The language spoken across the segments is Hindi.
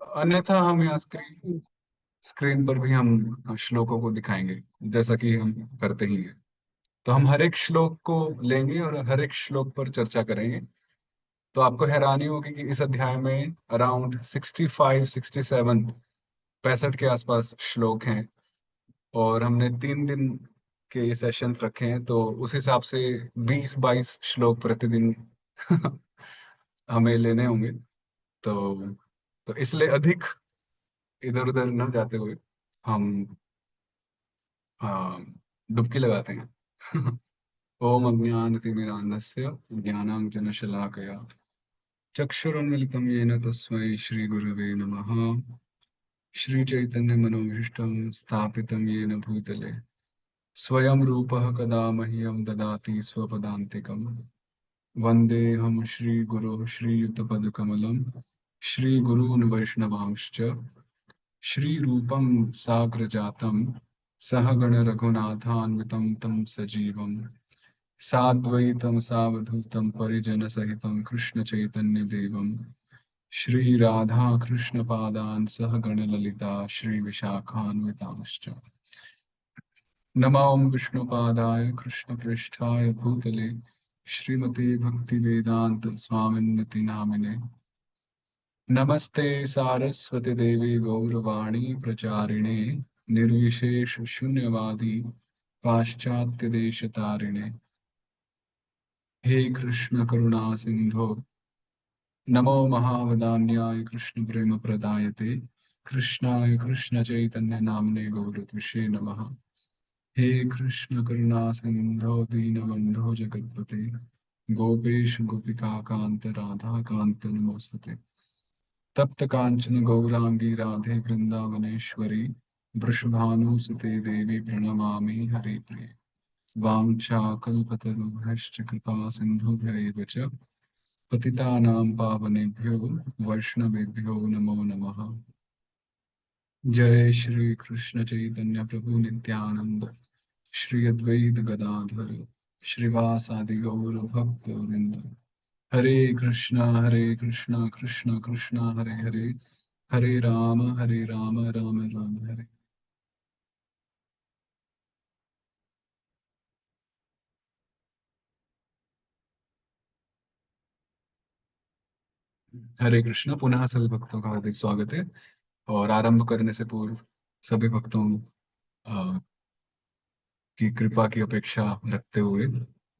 अन्यथा हम यहाँ स्क्रीन स्क्रीन पर भी हम श्लोकों को दिखाएंगे, जैसा कि हम करते ही हैं। तो हम हर एक श्लोक को लेंगे और हर एक श्लोक पर चर्चा करेंगे। तो आपको हैरानी होगी कि इस अध्याय में अराउंड 65 67 65 के आसपास श्लोक हैं। और हमने 3 दिन के ये सेशंस रखे हैं, तो उस हिसाब से 20 22 श्लोक प्रतिदिन हमें लेने होंगे। तो तो इसलिए अधिक इधर उधर न जाते हुए हम डुबकी लगाते हैं। ओम अज्ञानतिमिरान्धस्य ज्ञानाञ्जनशलाकया चक्षुरुन्मिलितं येन तस्मै श्रीगुरवे नमः। श्रीचैतन्यमनोभीष्टं स्थापितं येन भूतले स्वयं रूपः कदा मह्यं ददाति स्वपदान्तिकम्। वन्देऽहं श्रीगुरोः श्रीयुतपदकमलं श्रीगुरून् वैष्णवांश्च श्रीरूपं साग्रजातं सहगण रघुनाथान्वितं तं सजीवम् साद्वैतं सावधूतं परिजनसहितं कृष्णचैतन्यदेवं श्रीराधाकृष्णपादान् सह गणललिता श्रीविशाखान्वितांश्च नमो विष्णुपादाय कृष्णप्रेष्ठाय भूतले श्रीमते भक्तिवेदान्त स्वामिन्निति नामिने नमस्ते सारस्वती देवी गौरवाणी प्रचारिणे निर्विशेष शून्यवादी पाश्चात्य देश तारिणे हे कृष्ण करुणा सिंधो नमो महावदान्याय कृष्ण प्रेम प्रदायते कृष्णाय कृष्ण चैतन्य नामने गौरत्विषे नमः। हे कृष्ण करुणा सिंधो दीनबंधो जगत्पते गोपेश गोपिका कांत राधा कांत नमोस्तुते। तप्त कांचन गौरांगी राधे वृंदावनेश्वरी वृषभानुसुते देवी प्रणमामि हरिप्रिये। वाञ्छाकल्पतरुभ्यश्च कृपा सिन्धुभ्य एव च पतितानां पावनेभ्यो वैष्णवेभ्यो नमो नमः। जय श्री कृष्ण चैतन्य प्रभु नित्यानंद श्री अद्वैत गदाधर श्रीवासादि गौर भक्त वृंद। हरे कृष्णा कृष्ण कृष्ण हरे हरे हरे राम राम राम हरे। हरे कृष्णा। पुनः सभी भक्तों का हार्दिक स्वागत है। और आरंभ करने से पूर्व सभी भक्तों की कृपा की अपेक्षा रखते हुए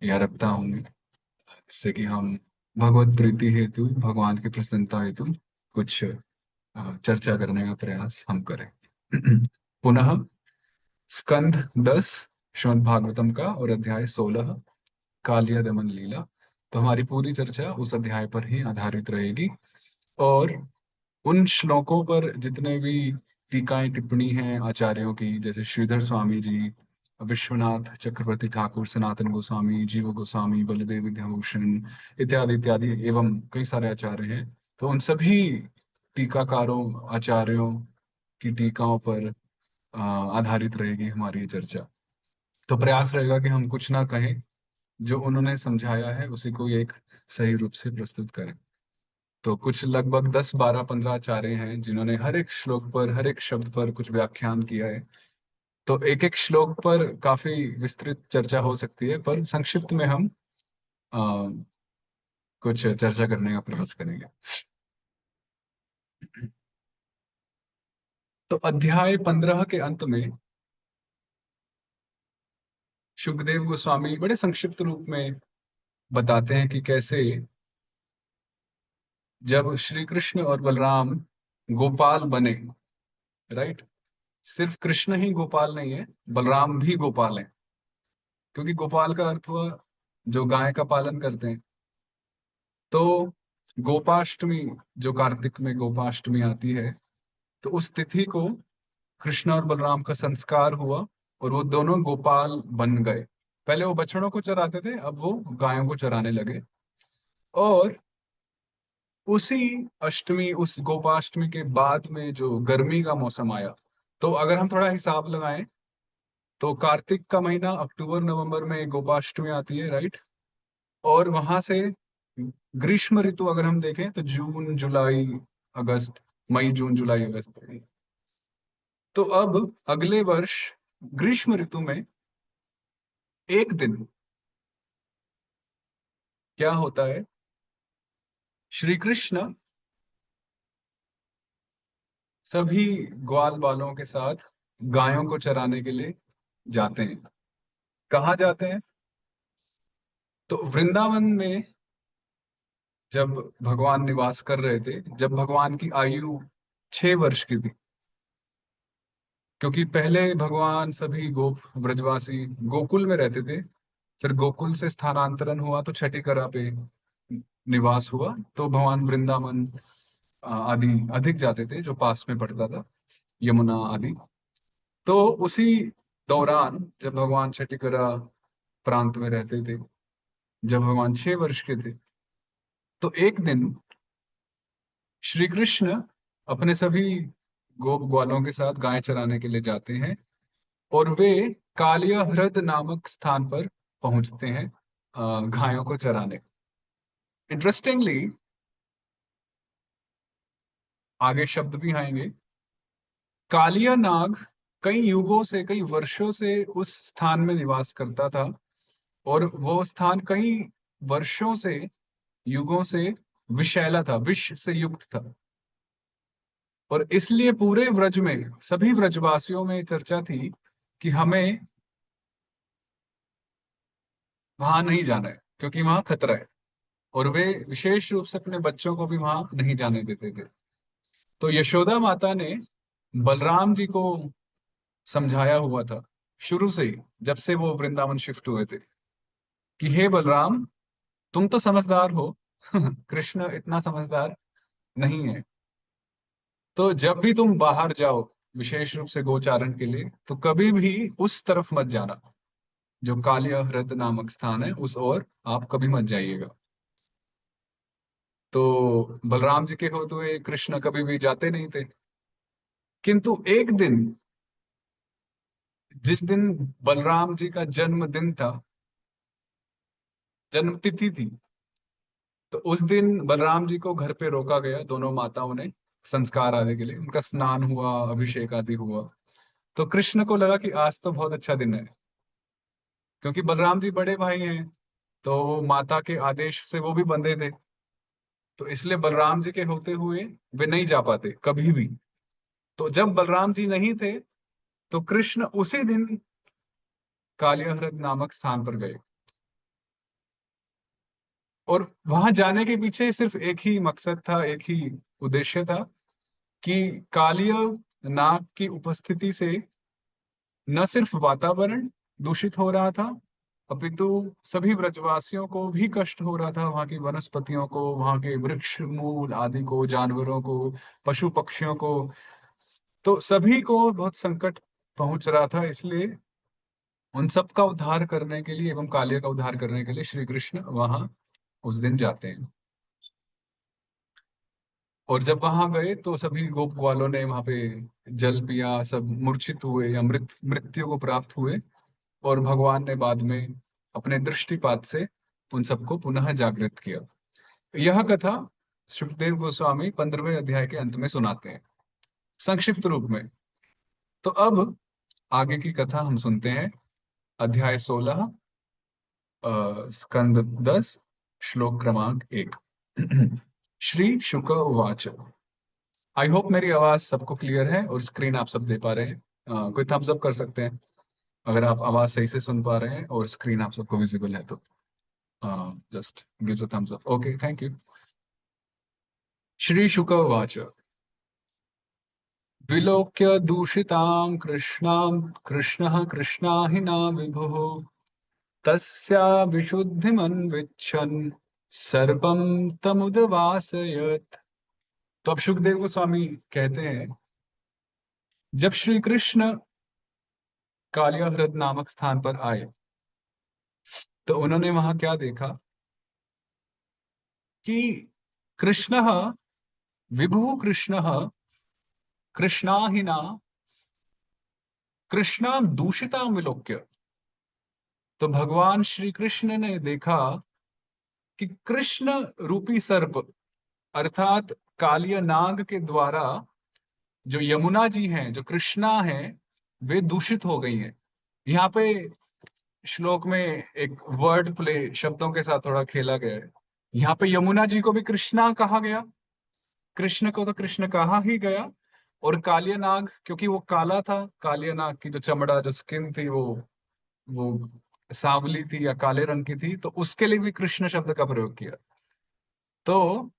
या रखता हूँ, जिससे कि हम भगवत प्रीति हेतु भगवान की प्रसन्नता हेतु कुछ चर्चा करने का प्रयास हम करें। पुनः स्कंध 10 श्रीमद् भागवतम का और अध्याय 16 कालिया दमन लीला। तो हमारी पूरी चर्चा उस अध्याय पर ही आधारित रहेगी। और उन श्लोकों पर जितने भी टीकाएं टिप्पणी हैं आचार्यों की, जैसे श्रीधर स्वामी जी, विश्वनाथ चक्रवर्ती ठाकुर, सनातन गोस्वामी, जीव गोस्वामी, बलदेव विद्याभूषण इत्यादि इत्यादि, एवं कई सारे आचार्य हैं। तो उन सभी टीकाकारों आचार्यों की टीकाओं पर आधारित रहेगी हमारी ये चर्चा। तो प्रयास रहेगा कि हम कुछ ना कहें, जो उन्होंने समझाया है उसी को एक सही रूप से प्रस्तुत करें। तो कुछ लगभग 10 12 15 आचार्य हैं जिन्होंने हर एक श्लोक पर हर एक शब्द पर कुछ व्याख्यान किया है। तो एक एक श्लोक पर काफी विस्तृत चर्चा हो सकती है, पर संक्षिप्त में हम आ, कुछ चर्चा करने का प्रयास करेंगे। तो अध्याय 15 के अंत में सुखदेव गोस्वामी बड़े संक्षिप्त रूप में बताते हैं कि कैसे जब श्री कृष्ण और बलराम गोपाल बने, राइट। सिर्फ कृष्ण ही गोपाल नहीं है, बलराम भी गोपाल है। क्योंकि गोपाल का अर्थ हुआ जो गाय का पालन करते हैं। तो गोपाष्टमी, जो कार्तिक में गोपाष्टमी आती है, तो उस तिथि को कृष्ण और बलराम का संस्कार हुआ और वो दोनों गोपाल बन गए। पहले वो बछड़ों को चराते थे, अब वो गायों को चराने लगे। और उसी अष्टमी, उस गोपाष्टमी के बाद में जो गर्मी का मौसम आया, तो अगर हम थोड़ा हिसाब लगाएं तो कार्तिक का महीना अक्टूबर नवंबर में गोपाष्टमी आती है, राइट। और वहां से ग्रीष्म ऋतु अगर हम देखें तो जून जुलाई अगस्त, मई जून जुलाई अगस्त। तो अब अगले वर्ष ग्रीष्म ऋतु में एक दिन क्या होता है, श्री कृष्ण सभी ग्वाल बालों के साथ गायों को चराने के लिए जाते हैं। कहाँ जाते हैं? तो वृंदावन में जब भगवान निवास कर रहे थे, जब भगवान की आयु 6 वर्ष की थी, क्योंकि पहले भगवान सभी गोप ब्रजवासी गोकुल में रहते थे, फिर गोकुल से स्थानांतरण हुआ तो छठी करा पे निवास हुआ, तो भगवान वृंदावन आदि अधिक जाते थे जो पास में पड़ता था, यमुना आदि। तो उसी दौरान जब भगवान छठीकरा प्रांत में रहते थे, जब भगवान 6 वर्ष के थे, तो एक दिन श्री कृष्ण अपने सभी गोप ग्वालों के साथ गाय चराने के लिए जाते हैं, और वे कालिया ह्रद नामक स्थान पर पहुंचते हैं गायों को चराने। इंटरेस्टिंगली आगे शब्द भी आएंगे, कालिया नाग कई युगों से, कई वर्षों से उस स्थान में निवास करता था, और वो स्थान कई वर्षों से, युगों से विषैला था, विष से युक्त था। और इसलिए पूरे व्रज में सभी व्रजवासियों में चर्चा थी कि हमें वहां नहीं जाना है, क्योंकि वहां खतरा है। और वे विशेष रूप से अपने बच्चों को भी वहां नहीं जाने देते थे। तो यशोदा माता ने बलराम जी को समझाया हुआ था शुरू से ही, जब से वो वृंदावन शिफ्ट हुए थे, कि हे बलराम, तुम तो समझदार हो कृष्ण इतना समझदार नहीं है। तो जब भी तुम बाहर जाओ, विशेष रूप से गोचारण के लिए, तो कभी भी उस तरफ मत जाना, जो कालिया ह्रद नामक स्थान है उस ओर आप कभी मत जाइएगा। तो बलराम जी के होते हुए कृष्ण कभी भी जाते नहीं थे। किंतु एक दिन, जिस दिन बलराम जी का जन्मदिन था, जन्म तिथि थी, तो उस दिन बलराम जी को घर पे रोका गया दोनों माताओं ने, संस्कार आदि के लिए उनका स्नान हुआ, अभिषेक आदि हुआ। तो कृष्ण को लगा कि आज तो बहुत अच्छा दिन है, क्योंकि बलराम जी बड़े भाई हैं, तो वो माता के आदेश से वो भी बंधे थे। तो इसलिए बलराम जी के होते हुए वे नहीं जा पाते कभी भी। तो जब बलराम जी नहीं थे, तो कृष्ण उसी दिन कालियाहृद नामक स्थान पर गए। और वहां जाने के पीछे सिर्फ एक ही मकसद था, एक ही उद्देश्य था, कि कालिय नाग की उपस्थिति से न सिर्फ वातावरण दूषित हो रहा था, अपितु सभी ब्रजवासियों को भी कष्ट हो रहा था, वहां की वनस्पतियों को, वहां के वृक्ष मूल आदि को, जानवरों को, पशु पक्षियों को, तो सभी को बहुत संकट पहुंच रहा था। इसलिए उन सब का उद्धार करने के लिए एवं कालिया का उद्धार करने के लिए श्री कृष्ण वहां उस दिन जाते हैं। और जब वहां गए तो सभी गोप ग्वालों ने वहां पे जल पिया, सब मूर्छित हुए या मृत्यु को प्राप्त हुए। और भगवान ने बाद में अपने दृष्टिपात से उन सबको पुनः जागृत किया। यह कथा सुखदेव गोस्वामी 15वें अध्याय के अंत में सुनाते हैं, संक्षिप्त रूप में। तो अब आगे की कथा हम सुनते हैं। अध्याय 16, स्कंद 10, श्लोक क्रमांक 1। श्री शुक उवाच। आई होप मेरी आवाज सबको क्लियर है और स्क्रीन आप सब दे पा रहे हैं। कोई थम्स अप कर सकते हैं अगर आप आवाज सही से सुन पा रहे हैं और स्क्रीन आप सबको विजिबल है तो। Just gives a thumbs up. Okay, thank you. Shri Shuka उवाच। विलोक्य दूषितां कृष्णां कृष्णः कृष्णाहिना विभुः तस्या विशुद्धिमन्विच्छन् सर्वं तमुदवासयत्। तो अब सुखदेव गोस्वामी कहते हैं, जब श्री कृष्ण कालिया ह्रद नामक स्थान पर आए, तो उन्होंने वहां क्या देखा कि कृष्ण, विभु कृष्ण, कृष्णाहिना कृष्णा दूषिता विलोक्य। तो भगवान श्री कृष्ण ने देखा कि कृष्ण रूपी सर्प अर्थात कालिया नाग के द्वारा जो यमुना जी हैं, जो कृष्णा हैं, वे दूषित हो गई हैं। यहाँ पे श्लोक में एक वर्ड प्ले, शब्दों के साथ थोड़ा खेला गया है। यहाँ पे यमुना जी को भी कृष्णा कहा गया, कृष्ण को तो कृष्ण कहा ही गया, और कालिया नाग क्योंकि वो काला था, कालिया नाग की जो चमड़ा, जो स्किन थी, वो सांवली थी या काले रंग की थी, तो उसके लिए भी कृष्ण शब्द का प्रयोग किया। तो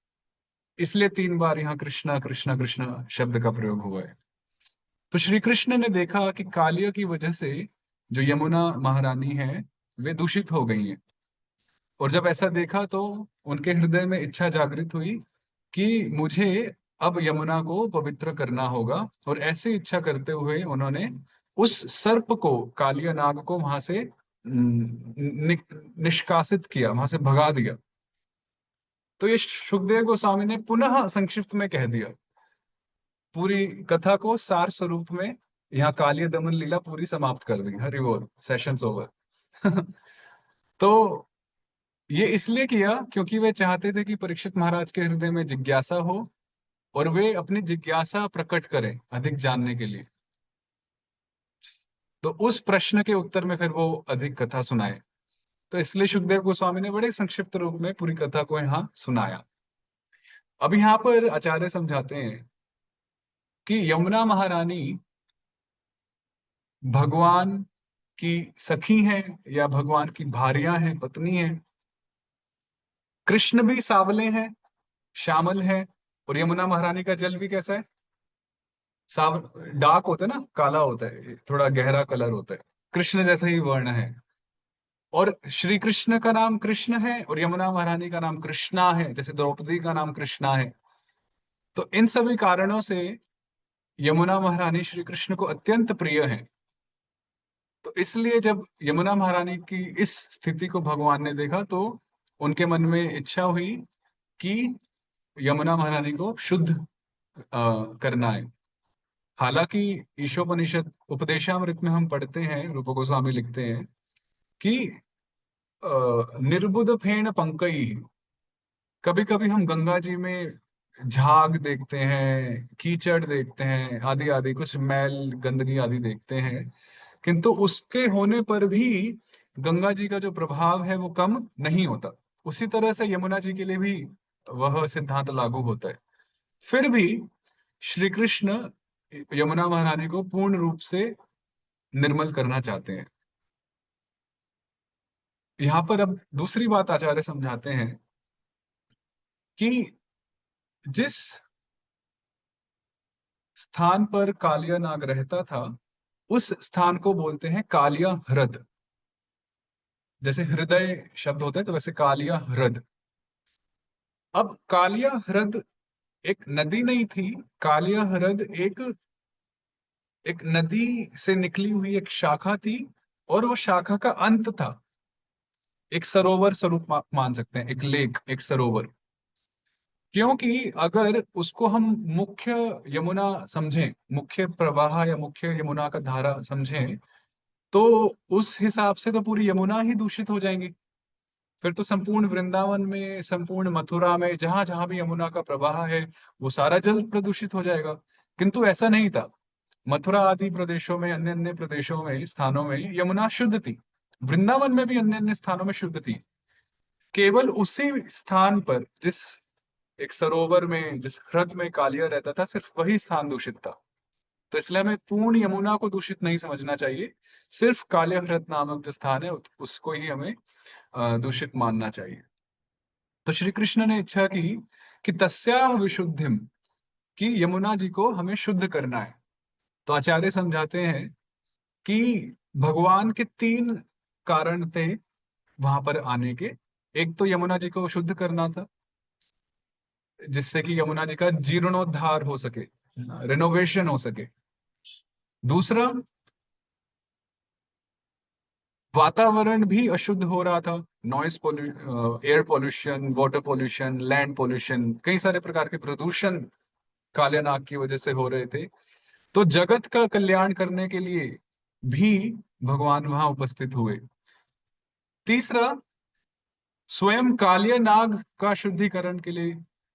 इसलिए 3 बार यहाँ कृष्णा कृष्णा कृष्णा शब्द का प्रयोग हुआ है। तो श्री कृष्ण ने देखा कि कालिया की वजह से जो यमुना महारानी है, वे दूषित हो गई हैं। और जब ऐसा देखा तो उनके हृदय में इच्छा जागृत हुई कि मुझे अब यमुना को पवित्र करना होगा। और ऐसे इच्छा करते हुए उन्होंने उस सर्प को, कालिया नाग को वहां से निष्कासित किया, वहां से भगा दिया। तो ये सुखदेव गोस्वामी ने पुनः संक्षिप्त में कह दिया, पूरी कथा को सार स्वरूप में। यहाँ कालिया दमन लीला पूरी समाप्त कर दी, हरि बोल, सेशंस ओवर। तो ये इसलिए किया क्योंकि वे चाहते थे कि परीक्षित महाराज के हृदय में जिज्ञासा हो, और वे अपनी जिज्ञासा प्रकट करें अधिक जानने के लिए। तो उस प्रश्न के उत्तर में फिर वो अधिक कथा सुनाए। तो इसलिए सुखदेव गोस्वामी ने बड़े संक्षिप्त रूप में पूरी कथा को यहाँ सुनाया। अब यहाँ पर आचार्य समझाते हैं कि यमुना महारानी भगवान की सखी हैं या भगवान की भार्या हैं, पत्नी हैं। कृष्ण भी सावले हैं, श्यामल है, और यमुना महारानी का जल भी कैसा है? साव डार्क होता है ना, काला होता है, थोड़ा गहरा कलर होता है, कृष्ण जैसा ही वर्ण है। और श्री कृष्ण का नाम कृष्ण है, और यमुना महारानी का नाम कृष्णा है, जैसे द्रौपदी का नाम कृष्णा है। तो इन सभी कारणों से यमुना महारानी श्री कृष्ण को अत्यंत प्रिय है। तो इसलिए जब यमुना महारानी की इस स्थिति को भगवान ने देखा, तो उनके मन में इच्छा हुई कि यमुना महारानी को शुद्ध करना है। हालांकि ईशोपनिषद उपदेशामृत में हम पढ़ते हैं, रूप गोस्वामी लिखते हैं कि निर्बुध फेण पंकई, कभी कभी हम गंगा जी में झाग देखते हैं, कीचड़ देखते हैं, आदि आदि कुछ मैल गंदगी आदि देखते हैं, किंतु उसके होने पर भी गंगा जी का जो प्रभाव है वो कम नहीं होता। उसी तरह से यमुना जी के लिए भी वह सिद्धांत लागू होता है। फिर भी श्री कृष्ण यमुना महारानी को पूर्ण रूप से निर्मल करना चाहते हैं। यहाँ पर अब दूसरी बात आचार्य समझाते हैं कि जिस स्थान पर कालिया नाग रहता था, उस स्थान को बोलते हैं कालिया ह्रद। जैसे हृदय शब्द होता है, तो वैसे कालिया ह्रद। अब कालिया ह्रद एक नदी नहीं थी, कालिया ह्रद एक एक नदी से निकली हुई एक शाखा थी, और वो शाखा का अंत था। एक सरोवर स्वरूप मान सकते हैं, एक लेक, एक सरोवर। क्योंकि अगर उसको हम मुख्य यमुना समझें, मुख्य प्रवाह या मुख्य यमुना का धारा समझें, तो उस हिसाब से तो पूरी यमुना ही दूषित हो जाएंगी। फिर तो संपूर्ण वृंदावन में, संपूर्ण मथुरा में, जहां जहां भी यमुना का प्रवाह है, वो सारा जल प्रदूषित हो जाएगा। किंतु ऐसा नहीं था। मथुरा आदि प्रदेशों में, अन्य अन्य प्रदेशों में, स्थानों में यमुना शुद्ध थी। वृंदावन में भी अन्य अन्य स्थानों में शुद्ध थी। केवल उसी स्थान पर, जिस एक सरोवर में, जिस ह्रद में कालिया रहता था, सिर्फ वही स्थान दूषित था। तो इसलिए हमें पूर्ण यमुना को दूषित नहीं समझना चाहिए। सिर्फ कालिया ह्रद नामक जो स्थान है उसको ही हमें दूषित मानना चाहिए। तो श्री कृष्ण ने इच्छा की कि तस्याह विशुद्धिम, कि यमुना जी को हमें शुद्ध करना है। तो आचार्य समझाते हैं कि भगवान के 3 कारण थे वहां पर आने के। एक तो यमुना जी को शुद्ध करना था, जिससे कि यमुना जी का जीर्णोद्धार हो सके, रिनोवेशन हो सके। दूसरा, वातावरण भी अशुद्ध हो रहा था। Noise pollution, air pollution, water pollution, land pollution, कई सारे प्रकार के प्रदूषण काले नाग की वजह से हो रहे थे। तो जगत का कल्याण करने के लिए भी भगवान वहां उपस्थित हुए। तीसरा, स्वयं कालिया नाग का शुद्धिकरण के लिए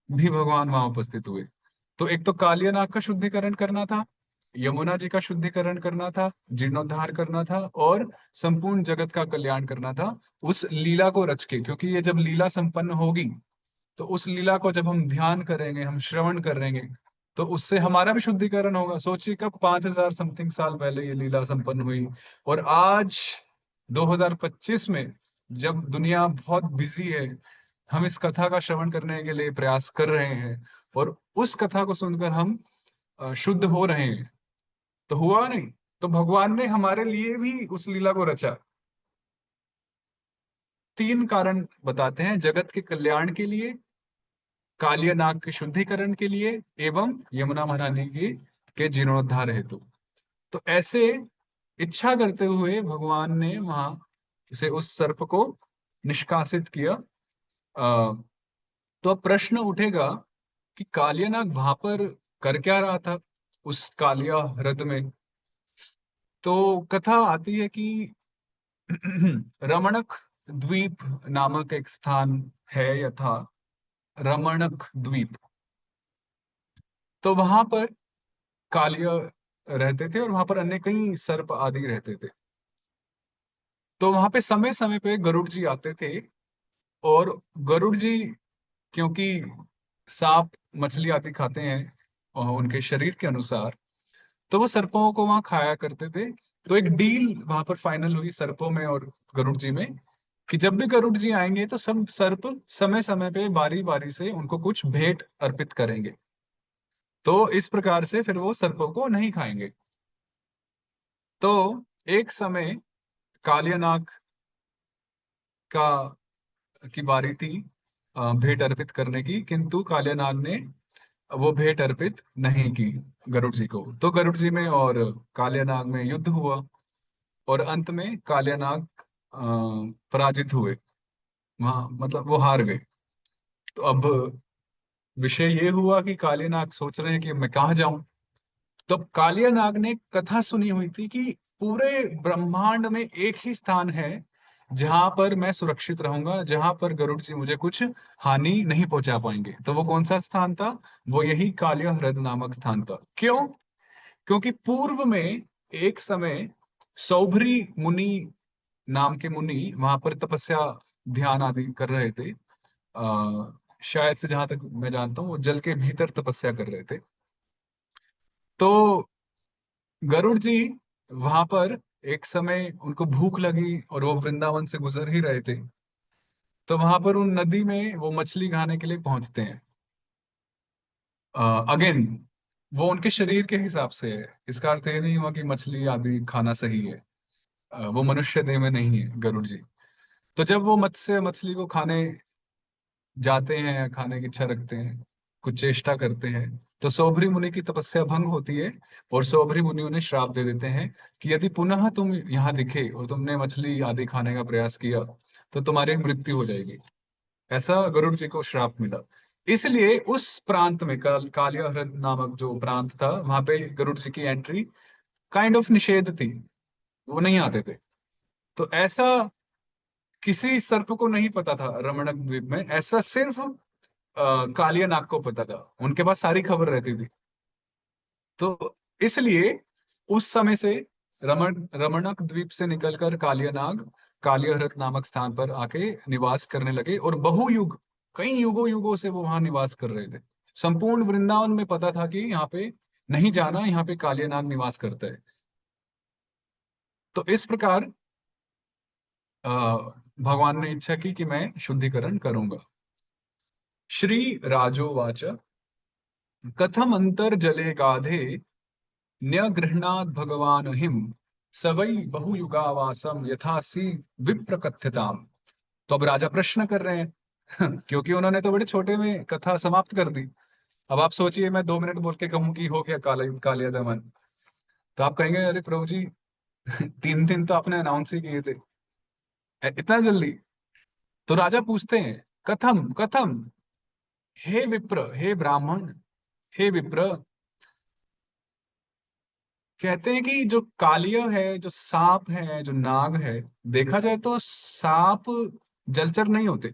भी भगवान वहां उपस्थित हुए। तो एक तो कालियानाग का शुद्धिकरण करना था, यमुना जी का शुद्धिकरण करना था, जीर्णोद्धार करना था, और संपूर्ण जगत का कल्याण करना था उस लीला को रच के। क्योंकि ये जब लीला संपन्न होगी, तो उस लीला को जब हम ध्यान करेंगे, हम श्रवण करेंगे, तो उससे हमारा भी शुद्धिकरण होगा। सोचिए कब 5,000 समथिंग साल पहले ये लीला संपन्न हुई, और आज 2025 में जब दुनिया बहुत बिजी है, हम इस कथा का श्रवण करने के लिए प्रयास कर रहे हैं, और उस कथा को सुनकर हम शुद्ध हो रहे हैं। तो हुआ नहीं, तो भगवान ने हमारे लिए भी उस लीला को रचा। तीन कारण बताते हैं: जगत के कल्याण के लिए, कालिया नाग के शुद्धिकरण के लिए, एवं यमुना महारानी की के जीर्णोद्धार हेतु। तो ऐसे इच्छा करते हुए भगवान ने वहां से उस सर्प को निष्कासित किया। तो अब प्रश्न उठेगा कि कालियानाग वहां पर कर क्या रहा था उस कालिया ह्रद में। तो कथा आती है कि रमणक द्वीप नामक एक स्थान है, या था रमणक द्वीप। तो वहां पर कालिया रहते थे, और वहां पर अन्य कई सर्प आदि रहते थे। तो वहां पे समय समय पे गरुड़ जी आते थे, और गरुड़ जी, क्योंकि सांप मछली आदि खाते हैं उनके शरीर के अनुसार, तो वो सर्पों को वहां खाया करते थे। तो एक डील वहां पर फाइनल हुई सर्पों में और गरुड़ जी में, कि जब भी गरुड़ जी आएंगे तो सब सर्प समय समय पे बारी बारी से उनको कुछ भेंट अर्पित करेंगे। तो इस प्रकार से फिर वो सर्पों को नहीं खाएंगे। तो एक समय कालियानाग का की बारी थी भेंट अर्पित करने की, किंतु कालियानाग ने वो भेंट अर्पित नहीं की गरुड़ जी को। तो गरुड़ जी में और कालियानाग में युद्ध हुआ, और अंत में कालियानाग पराजित हुए। वहां मतलब वो हार गए। तो अब विषय ये हुआ कि कालियानाग सोच रहे हैं कि मैं कहाँ जाऊं। तो अब कालियानाग ने कथा सुनी हुई थी कि पूरे ब्रह्मांड में एक ही स्थान है जहां पर मैं सुरक्षित रहूंगा, जहां पर गरुड़ जी मुझे कुछ हानि नहीं पहुंचा पाएंगे। तो वो कौन सा स्थान था? वो यही कालिया ह्रद नामक स्थान था। क्यों? क्योंकि पूर्व में एक समय सौभरी मुनि नाम के मुनि वहां पर तपस्या ध्यान आदि कर रहे थे। शायद से जहां तक मैं जानता हूँ वो जल के भीतर तपस्या कर रहे थे। तो गरुड़ जी वहां पर एक समय उनको भूख लगी, और वो वृंदावन से गुजर ही रहे थे। तो वहां पर उन नदी में वो मछली खाने के लिए पहुंचते हैं। अगेन, वो उनके शरीर के हिसाब से है, इसका अर्थ ये नहीं हुआ कि मछली आदि खाना सही है। वो मनुष्य देह में नहीं है गरुड़ जी। तो जब वो मत्स्य मछली को खाने जाते हैं, खाने की इच्छा रखते हैं, कुछ चेष्टा करते हैं, तो सौभरी मुनि की तपस्या भंग होती है, और सौभरी मुनि उन्हें श्राप दे देते हैं कि यदि पुनः तुम यहाँ दिखे और तुमने मछली आदि खाने का प्रयास किया, तो तुम्हारी मृत्यु हो जाएगी। ऐसा गरुड़ जी को श्राप मिला। इसलिए उस प्रांत में कालिया ह्रद नामक जो प्रांत था, वहां पे गरुड़ जी की एंट्री काइंड ऑफ निषेध थी, वो नहीं आते थे। तो ऐसा किसी सर्प को नहीं पता था रमणक द्वीप में, ऐसा सिर्फ कालिया नाग को पता था, उनके पास सारी खबर रहती थी। तो इसलिए उस समय से रमणक द्वीप से निकलकर कालिया नाग कालियाहृत नामक स्थान पर आके निवास करने लगे, और बहुयुग, कई युगों युगों से वो वहां निवास कर रहे थे। संपूर्ण वृंदावन में पता था कि यहाँ पे नहीं जाना, यहाँ पे कालिया नाग निवास करता है। तो इस प्रकार अ, भगवान ने इच्छा की कि मैं शुद्धिकरण करूंगा। श्री राजोवाच कथम अंतर्जले गाधे न्यगृह्णात् भगवान हिम सवै बहुयुगावासम यथासी विप्रकथ्यताम। तो अब राजा प्रश्न कर रहे हैं क्योंकि उन्होंने तो बड़े छोटे में कथा समाप्त कर दी। अब आप सोचिए मैं 2 मिनट बोल के कहूं कि हो गया कालिया दमन, तो आप कहेंगे अरे प्रभु जी 3 दिन तो आपने अनाउंस ही किए थे, इतना जल्दी? तो राजा पूछते हैं कथम कथम, हे विप्र, हे ब्राह्मण, हे विप्र। कहते हैं कि जो कालिया है, जो सांप है, जो नाग है, देखा जाए तो सांप जलचर नहीं होते।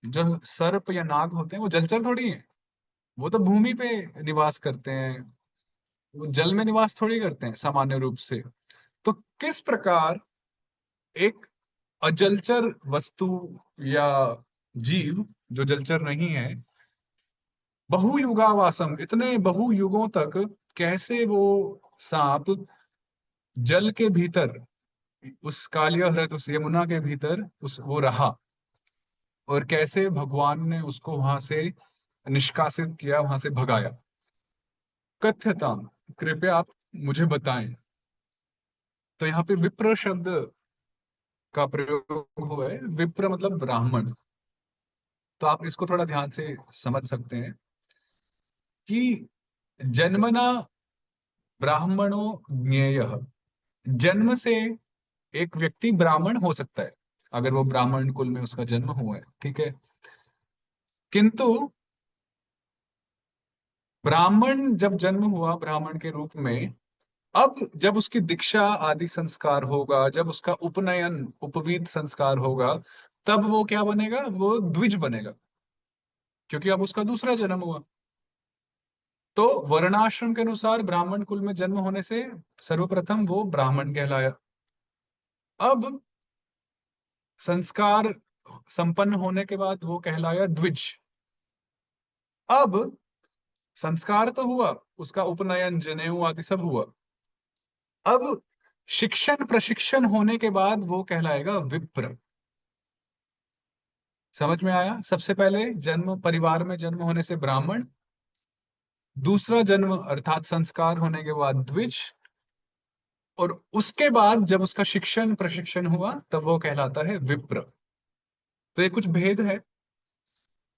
जो सर्प या नाग होते हैं वो जलचर थोड़ी हैं। वो तो भूमि पे निवास करते हैं, वो जल में निवास थोड़ी करते हैं सामान्य रूप से। तो किस प्रकार एक अजलचर वस्तु या जीव जो जलचर नहीं है, बहुयुगावासम, इतने बहुयुगों तक कैसे वो सांप जल के भीतर, उस कालिया हृद, उस यमुना के भीतर उस वो रहा, और कैसे भगवान ने उसको वहां से निष्कासित किया, वहां से भगाया। कथ्यताम, कृपया आप मुझे बताएं। तो यहाँ पे विप्र शब्द का प्रयोग हुआ है। विप्र मतलब ब्राह्मण। तो आप इसको थोड़ा ध्यान से समझ सकते हैं कि जन्मना ब्राह्मणो ज्ञेय, जन्म से एक व्यक्ति ब्राह्मण हो सकता है अगर वो ब्राह्मण कुल में उसका जन्म हुआ है, ठीक है। किंतु ब्राह्मण जब जन्म हुआ ब्राह्मण के रूप में, अब जब उसकी दीक्षा आदि संस्कार होगा, जब उसका उपनयन उपवीत संस्कार होगा, तब वो क्या बनेगा? वो द्विज बनेगा, क्योंकि अब उसका दूसरा जन्म हुआ। तो वर्णाश्रम के अनुसार ब्राह्मण कुल में जन्म होने से सर्वप्रथम वो ब्राह्मण कहलाया। अब संस्कार संपन्न होने के बाद वो कहलाया द्विज। अब संस्कार तो हुआ, उसका उपनयन जनेऊ आदि सब हुआ। अब शिक्षण प्रशिक्षण होने के बाद वो कहलाएगा विप्र। समझ में आया? सबसे पहले जन्म परिवार में जन्म होने से ब्राह्मण, दूसरा जन्म अर्थात संस्कार होने के बाद द्विज, और उसके बाद जब उसका शिक्षण प्रशिक्षण हुआ तब वो कहलाता है विप्र। तो ये कुछ भेद है।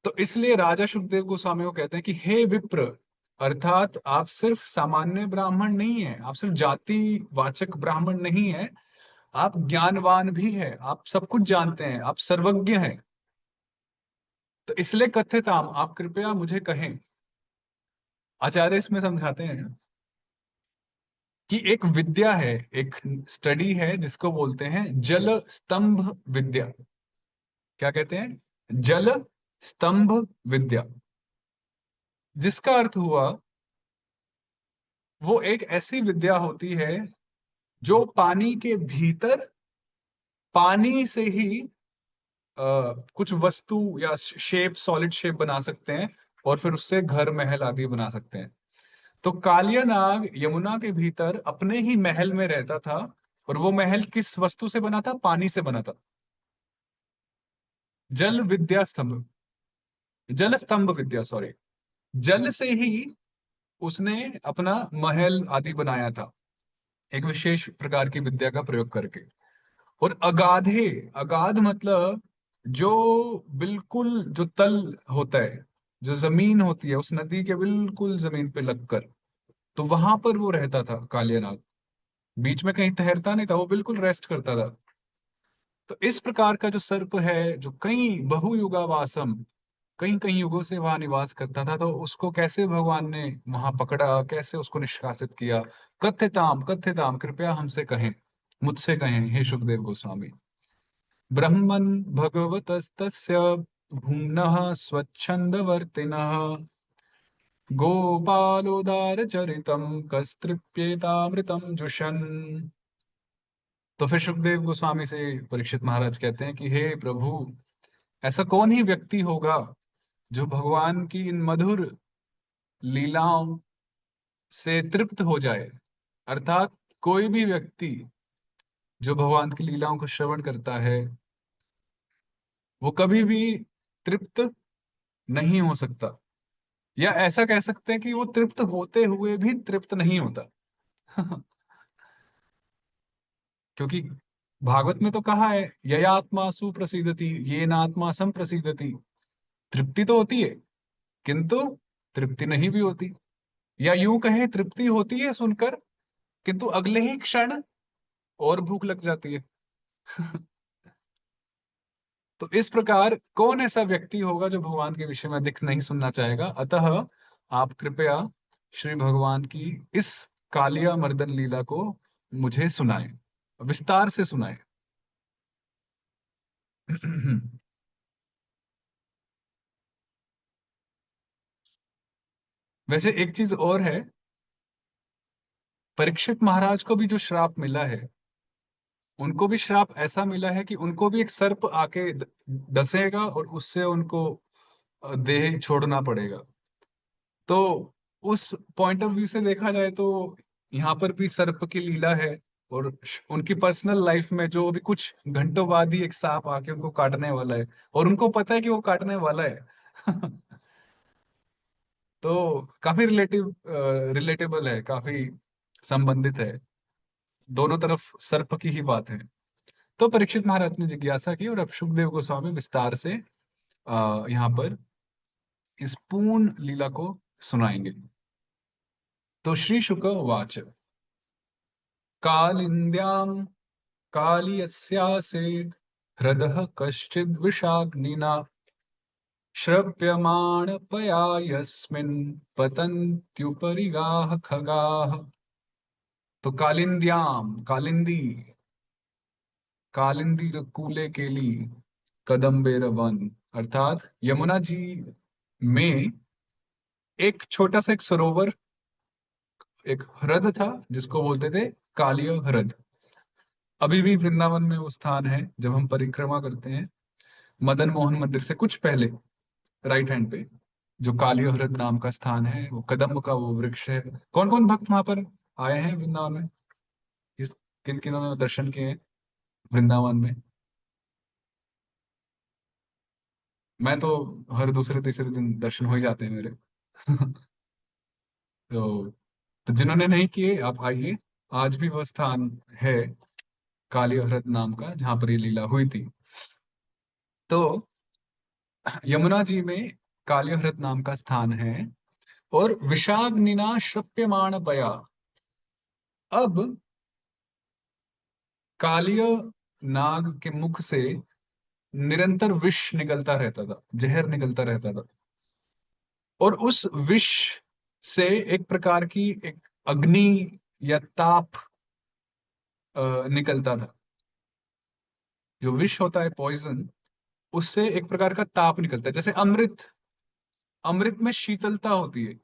तो इसलिए राजा शुकदेव गोस्वामी को कहते हैं कि हे विप्र, अर्थात आप सिर्फ सामान्य ब्राह्मण नहीं है, आप सिर्फ जाति वाचक ब्राह्मण नहीं है, आप ज्ञानवान भी है, आप सब कुछ जानते हैं, आप सर्वज्ञ हैं। तो इसलिए कथ्यताम, आप कृपया मुझे कहें। आचार्य इसमें समझाते हैं कि एक विद्या है, एक स्टडी है जिसको बोलते हैं जल स्तंभ विद्या। क्या कहते हैं? जल स्तंभ विद्या। जिसका अर्थ हुआ वो एक ऐसी विद्या होती है जो पानी के भीतर पानी से ही कुछ वस्तु या शेप, सॉलिड शेप बना सकते हैं, और फिर उससे घर महल आदि बना सकते हैं। तो कालिया नाग यमुना के भीतर अपने ही महल में रहता था, और वो महल किस वस्तु से बना था? पानी से बना था। जल विद्या स्तंभ, जल स्तंभ विद्या, सॉरी। जल से ही उसने अपना महल आदि बनाया था, एक विशेष प्रकार की विद्या का प्रयोग करके। और अगाधे, अगाध मतलब जो बिल्कुल जो तल होता है, जो जमीन होती है, उस नदी के बिल्कुल जमीन पे लगकर, तो वहां पर वो रहता था कालियानाग। बीच में कहीं तैरता नहीं था, वो बिल्कुल रेस्ट करता था। तो इस प्रकार का जो सर्प है, जो कई बहुयुगावासम, कई कई युगों से वहां निवास करता था, तो उसको कैसे भगवान ने वहां पकड़ा, कैसे उसको निष्कासित किया? कथ्यताम, कथ्यताम, कृपया हमसे कहें, मुझसे कहें हे सुखदेव गोस्वामी। ब्रह्मन् भगवतस्तस्य भूम्नः स्वच्छन्दवर्तिनः गोपालोदारचरितं कस्तृप्येतामृतं जुषन्। तो फिर सुखदेव गोस्वामी से परीक्षित महाराज कहते हैं कि हे प्रभु, ऐसा कौन ही व्यक्ति होगा जो भगवान की इन मधुर लीलाओं से तृप्त हो जाए। अर्थात कोई भी व्यक्ति जो भगवान की लीलाओं को श्रवण करता है, वो कभी भी तृप्त नहीं हो सकता, या ऐसा कह सकते हैं कि वो तृप्त होते हुए भी तृप्त नहीं होता। क्योंकि भागवत में तो कहा है, ययात्मा सुप्रसिद्धति ये नात्मा संप्रसिद्धति। तृप्ति तो होती है, किंतु तृप्ति नहीं भी होती, या यूं कहें तृप्ति होती है सुनकर, किंतु अगले ही क्षण और भूख लग जाती है। तो इस प्रकार कौन ऐसा व्यक्ति होगा जो भगवान के विषय में अधिक नहीं सुनना चाहेगा? अतः आप कृपया श्री भगवान की इस कालिया मर्दन लीला को मुझे सुनाएं, विस्तार से सुनाएं। वैसे एक चीज और है, परीक्षित महाराज को भी जो श्राप मिला है, उनको भी श्राप ऐसा मिला है कि उनको भी एक सर्प आके डसेगा और उससे उनको देह छोड़ना पड़ेगा। तो उस पॉइंट ऑफ व्यू से देखा जाए तो यहाँ पर भी सर्प की लीला है। और उनकी पर्सनल लाइफ में जो अभी कुछ घंटों बाद ही एक सांप आके उनको काटने वाला है, और उनको पता है कि वो काटने वाला है। तो काफी रिलेटेबल है, काफी संबंधित है। दोनों तरफ सर्प की ही बात है। तो परीक्षित महाराज ने जिज्ञासा की, और अब सुखदेव गोस्वामी विस्तार से यहाँ पर इस पूर्ण लीला को सुनाएंगे। तो श्री शुक उवाच, कालिन्द्यां कालियस्यासेत् हृदः कश्चिद् विषाग्निना श्रव्यमाणपया यस्मिन् पतन्त्युपरि गाः खगाः। तो कालिंद्याम, कालिंदी, कालिंदी कूले केली, कदम्बेर वन, अर्थात यमुना जी में एक छोटा सा एक सरोवर, एक ह्रद था जिसको बोलते थे कालिय ह्रद। अभी भी वृंदावन में वो स्थान है। जब हम परिक्रमा करते हैं मदन मोहन मंदिर से कुछ पहले, राइट हैंड पे जो कालिय ह्रद नाम का स्थान है, वो कदम्ब का वो वृक्ष है। कौन कौन भक्त वहां पर आए हैं वृंदावन में? किस, किन किन्होंने दर्शन किए हैं वृंदावन में? मैं तो हर दूसरे तीसरे दिन दर्शन हो ही जाते हैं मेरे। तो जिन्होंने नहीं किए आप आइए। आज भी वो स्थान है काली हृद नाम का, जहां पर ये लीला हुई थी। तो यमुना जी में काली हृद नाम का स्थान है। और विषाग्निना श्रप्यमाण पया, अब कालिय नाग के मुख से निरंतर विष निकलता रहता था, जहर निकलता रहता था। और उस विष से एक प्रकार की एक अग्नि या ताप निकलता था। जो विष होता है पॉइजन, उससे एक प्रकार का ताप निकलता है। जैसे अमृत, अमृत में शीतलता होती है,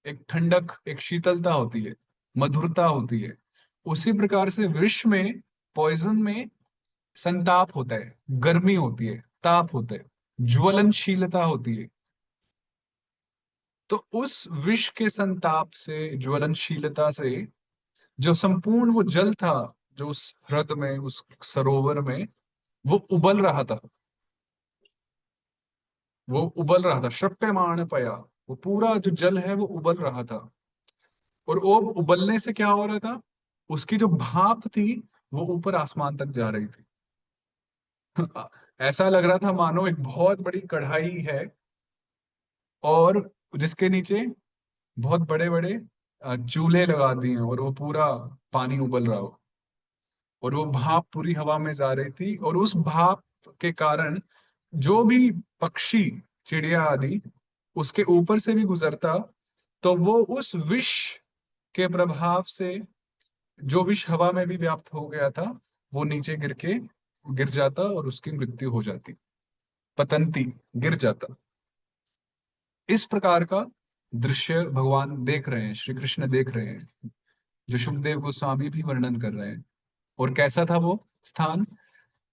एक ठंडक, एक शीतलता होती है, मधुरता होती है। उसी प्रकार से विष में, पॉइजन में संताप होता है, गर्मी होती है, ताप होता है, ज्वलनशीलता होती है। तो उस विष के संताप से, ज्वलनशीलता से, जो संपूर्ण वो जल था जो उस ह्रद में, उस सरोवर में, वो उबल रहा था। वो उबल रहा था, श्रप्यमाण पया, वो पूरा जो जल है वो उबल रहा था। और वो उबलने से क्या हो रहा था, उसकी जो भाप थी वो ऊपर आसमान तक जा रही थी। ऐसा लग रहा था मानो एक बहुत बड़ी कढ़ाई है, और जिसके नीचे बहुत बड़े बड़े चूल्हे लगा दिए हैं, और वो पूरा पानी उबल रहा हो। और वो भाप पूरी हवा में जा रही थी, और उस भाप के कारण जो भी पक्षी, चिड़िया आदि उसके ऊपर से भी गुजरता, तो वो उस विष के प्रभाव से, जो विष हवा में भी व्याप्त हो गया था, वो नीचे गिर के गिर जाता और उसकी मृत्यु हो जाती, पतंती, गिर जाता। इस प्रकार का दृश्य भगवान देख रहे हैं, श्री कृष्ण देख रहे हैं, जो सुखदेव गोस्वामी भी वर्णन कर रहे हैं। और कैसा था वो स्थान?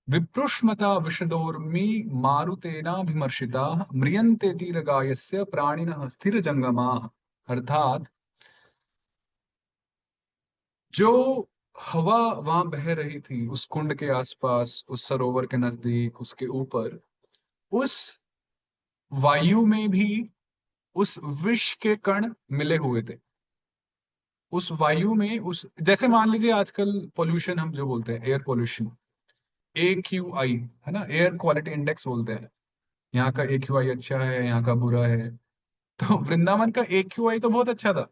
विप्रुष्मता विशदोर्मी मारुतेनाभिमर्शिता म्रियन्ते तीरगायस्य प्राणिनः स्थिर जंगमाः। अर्थात जो हवा वहां बह रही थी उस कुंड के आसपास, उस सरोवर के नजदीक, उसके ऊपर, उस वायु में भी उस विष के कण मिले हुए थे। उस वायु में, उस, जैसे मान लीजिए आजकल पोल्यूशन हम जो बोलते हैं, एयर पोल्यूशन, AQI, है ना, एयर क्वालिटी इंडेक्स बोलते हैं। यहाँ का AQI अच्छा है, यहाँ का बुरा है। तो वृंदावन का AQI तो बहुत अच्छा था।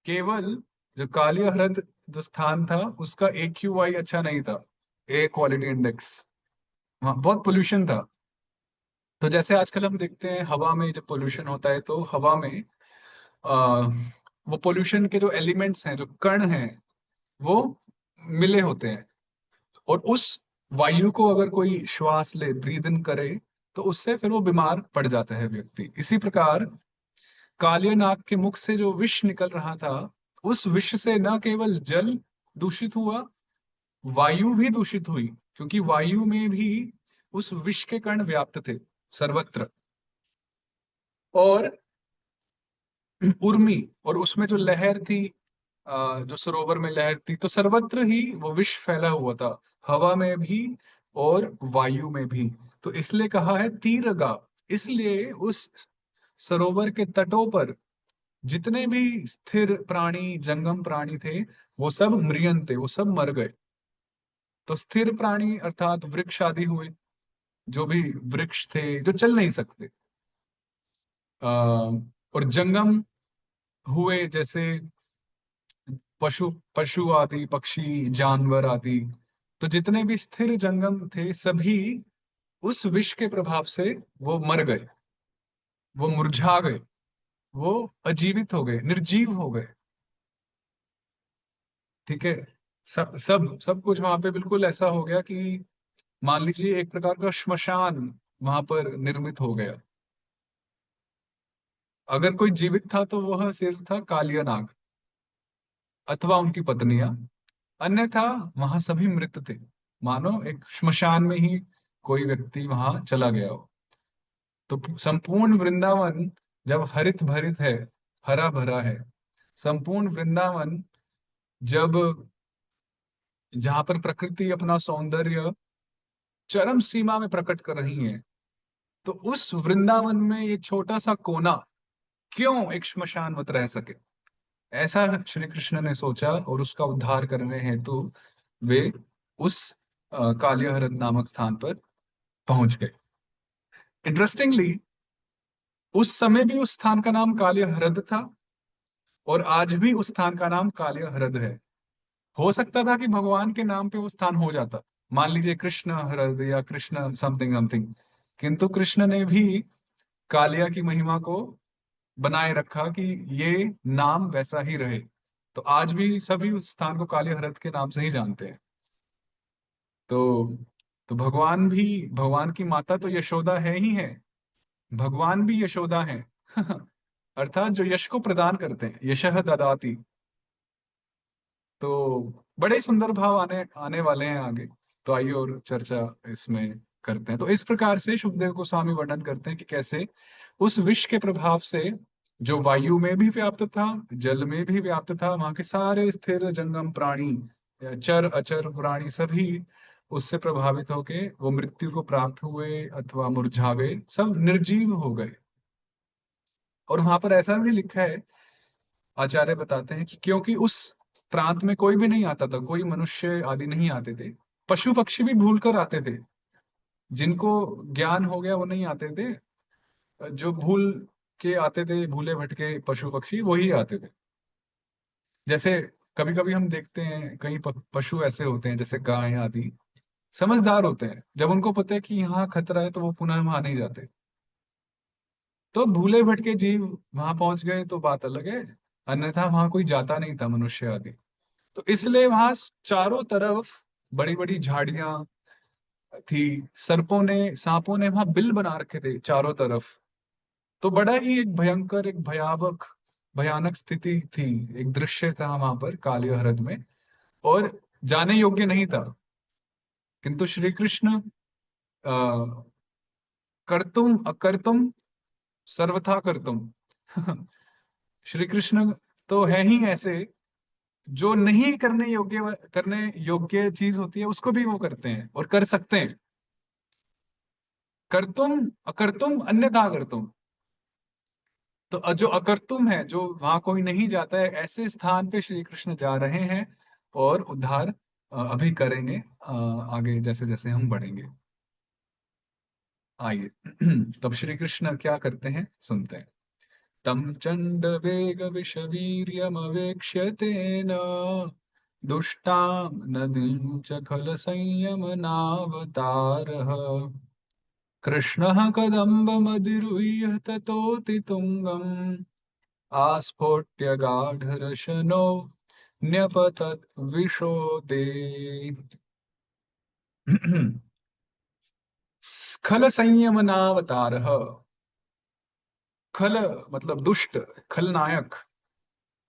केवल जो कालिया हृद जो स्थान था उसका AQI अच्छा नहीं था, एयर क्वालिटी इंडेक्स। वहाँ बहुत पोल्यूशन था। तो जैसे आजकल हम देखते हैं हवा में जब पोल्यूशन होता है, तो हवा में आ, वो पोल्यूशन के जो एलिमेंट्स हैं, जो कण हैं, वो मिले होते हैं। और उस वायु को अगर कोई श्वास ले, ब्रीद इन करे, तो उससे फिर वो बीमार पड़ जाता है व्यक्ति। इसी प्रकार कालिया नाग के मुख से जो विष निकल रहा था, उस विष से न केवल जल दूषित हुआ, वायु भी दूषित हुई, क्योंकि वायु में भी उस विष के कण व्याप्त थे सर्वत्र। और उर्मी, और उसमें जो लहर थी, जो सरोवर में लहर थी, तो सर्वत्र ही वो विष फैला हुआ था, हवा में भी और वायु में भी। तो इसलिए कहा है तीरगा। इसलिए उस सरोवर के तटों पर जितने भी स्थिर प्राणी, जंगम प्राणी थे, वो सब म्रियन थे, वो सब मर गए। तो स्थिर प्राणी अर्थात वृक्ष आदि हुए, जो भी वृक्ष थे जो चल नहीं सकते। और जंगम हुए, जैसे पशु पशु आदि, पक्षी, जानवर आदि। तो जितने भी स्थिर जंगम थे सभी उस विष के प्रभाव से वो मर गए, वो मुरझा गए, वो अजीवित हो गए, निर्जीव हो गए। ठीक है। सब सब सब कुछ वहां पे बिल्कुल ऐसा हो गया कि मान लीजिए एक प्रकार का श्मशान वहां पर निर्मित हो गया। अगर कोई जीवित था तो वह सिर्फ था कालिया नाग अथवा उनकी पत्नियां, अन्यथा वहां सभी मृत थे। मानो एक श्मशान में ही कोई व्यक्ति वहां चला गया हो। तो संपूर्ण वृंदावन जब हरित भरित है, हरा भरा है, संपूर्ण वृंदावन जब, जहां पर प्रकृति अपना सौंदर्य चरम सीमा में प्रकट कर रही है, तो उस वृंदावन में ये छोटा सा कोना क्यों एक श्मशान मत रह सके। ऐसा श्री कृष्ण ने सोचा, और उसका उद्धार करने हेतु वे उस कालिया नामक स्थान पर पहुंच गए। इंटरेस्टिंगली, उस समय भी उस स्थान का नाम कालिया हृद था, और आज भी उस स्थान का नाम कालिया हृद है। हो सकता था कि भगवान के नाम पे वो स्थान हो जाता, मान लीजिए कृष्ण हृद या कृष्ण समथिंग समथिंग, किंतु कृष्ण ने भी कालिया की महिमा को बनाए रखा कि ये नाम वैसा ही रहे। तो आज भी सभी उस स्थान को कालिया हृद के नाम से ही जानते हैं। तो तो भगवान भी, भगवान की माता तो यशोदा है ही है, भगवान भी यशोदा है। अर्थात जो यश को प्रदान करते हैं, यशः ददाति। तो बड़े सुंदर भाव आने आने वाले हैं आगे। तो आइए और चर्चा इसमें करते हैं। तो इस प्रकार से शुभदेव गोस्वामी वर्णन करते हैं कि कैसे उस विष के प्रभाव से, जो वायु में भी व्याप्त था, जल में भी व्याप्त था, वहां के सारे स्थिर जंगम प्राणी, चर अचर प्राणी सभी उससे प्रभावित होके वो मृत्यु को प्राप्त हुए अथवा मुरझा गए, सब निर्जीव हो गए। और वहां पर ऐसा भी लिखा है, आचार्य बताते हैं कि क्योंकि उस प्रांत में कोई भी नहीं आता था, कोई मनुष्य आदि नहीं आते थे, पशु पक्षी भी भूल कर आते थे। जिनको ज्ञान हो गया वो नहीं आते थे, जो भूल के आते थे, भूले भटके पशु पक्षी वही आते थे। जैसे कभी कभी हम देखते हैं कई पशु ऐसे होते हैं, जैसे गाय आदि समझदार होते हैं, जब उनको पता है कि यहाँ खतरा है तो वो पुनः वहां नहीं जाते। तो भूले भटके जीव वहां पहुंच गए तो बात अलग है, अन्यथा वहां कोई जाता नहीं था, मनुष्य आदि। तो इसलिए वहां चारों तरफ बड़ी बड़ी झाड़ियां थी, सर्पों ने, सांपों ने वहां बिल बना रखे थे चारों तरफ। तो बड़ा ही एक भयंकर, एक भयावक, भयानक स्थिति थी, एक दृश्य था वहां पर कालिया हृद में, और जाने योग्य नहीं था। किंतु श्री कृष्ण कर्तुम अकर्तुम सर्वथा कर्तुम। श्री कृष्ण तो है ही ऐसे, जो नहीं करने योग्य चीज होती है उसको भी वो करते हैं और कर सकते हैं। कर्तुम अकर्तुम अन्यथा कर्तुम। तो जो अकर्तुम है, जो वहां कोई नहीं जाता है, ऐसे स्थान पे श्री कृष्ण जा रहे हैं और उद्धार अभी करेंगे, आगे जैसे जैसे हम बढ़ेंगे। आइए। तब श्री कृष्ण क्या करते हैं सुनते हैं। तम चंड वेग विषवीर्यमवेक्ष्य तेन दुष्टां नदीं च खल संयमनावतारः कृष्णः कदम्बमधिरुह्य ततोति तुङ्गम् आस्फोट्य गाढरशनो न्यपतत् विशोदे। खल संयमनावतारः। खल मतलब दुष्ट, खलनायक,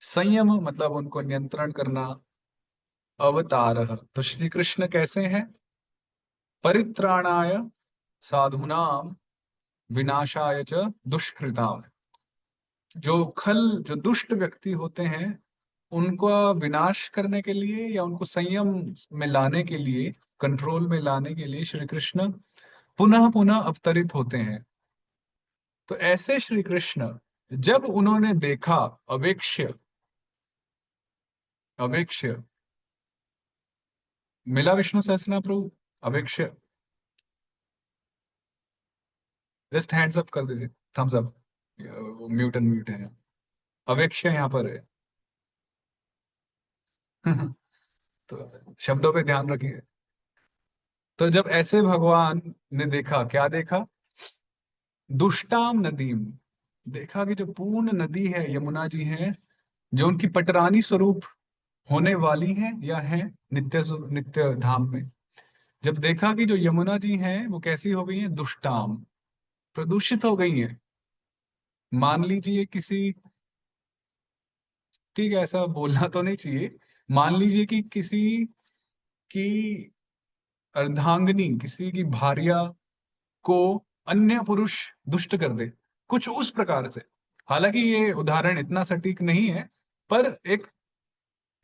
संयम मतलब उनको नियंत्रण करना, अवतार। तो श्री कृष्ण कैसे हैं? परित्राणाय साधूनाम विनाशाय च दुष्कृताम। जो दुष्ट व्यक्ति होते हैं उनको विनाश करने के लिए या उनको संयम में लाने के लिए, कंट्रोल में लाने के लिए श्री कृष्ण पुनः पुनः अवतरित होते हैं। तो ऐसे श्री कृष्ण जब उन्होंने देखा अवेक्ष्य, अवेक्ष्य मिला विष्णु सहस्त्रनाम प्रभु? अवेक्ष्य, जस्ट हैंड्स अप कर दीजिए, thumbs up. Mute and mute है, अवेक्ष्य यहाँ पर है। तो शब्दों पे ध्यान रखिए। तो जब ऐसे भगवान ने देखा, क्या देखा? दुष्टाम नदीम, देखा कि जो पूर्ण नदी है यमुना जी है, जो उनकी पटरानी स्वरूप होने वाली है या है नित्य धाम में। जब देखा कि जो यमुना जी हैं वो कैसी हो गई हैं? दुष्टाम, प्रदूषित हो गई हैं। मान लीजिए किसी, ठीक है ऐसा बोलना तो नहीं चाहिए, मान लीजिए कि किसी की अर्धांगिनी, किसी की भार्या को अन्य पुरुष दुष्ट कर दे, कुछ उस प्रकार से। हालांकि ये उदाहरण इतना सटीक नहीं है, पर एक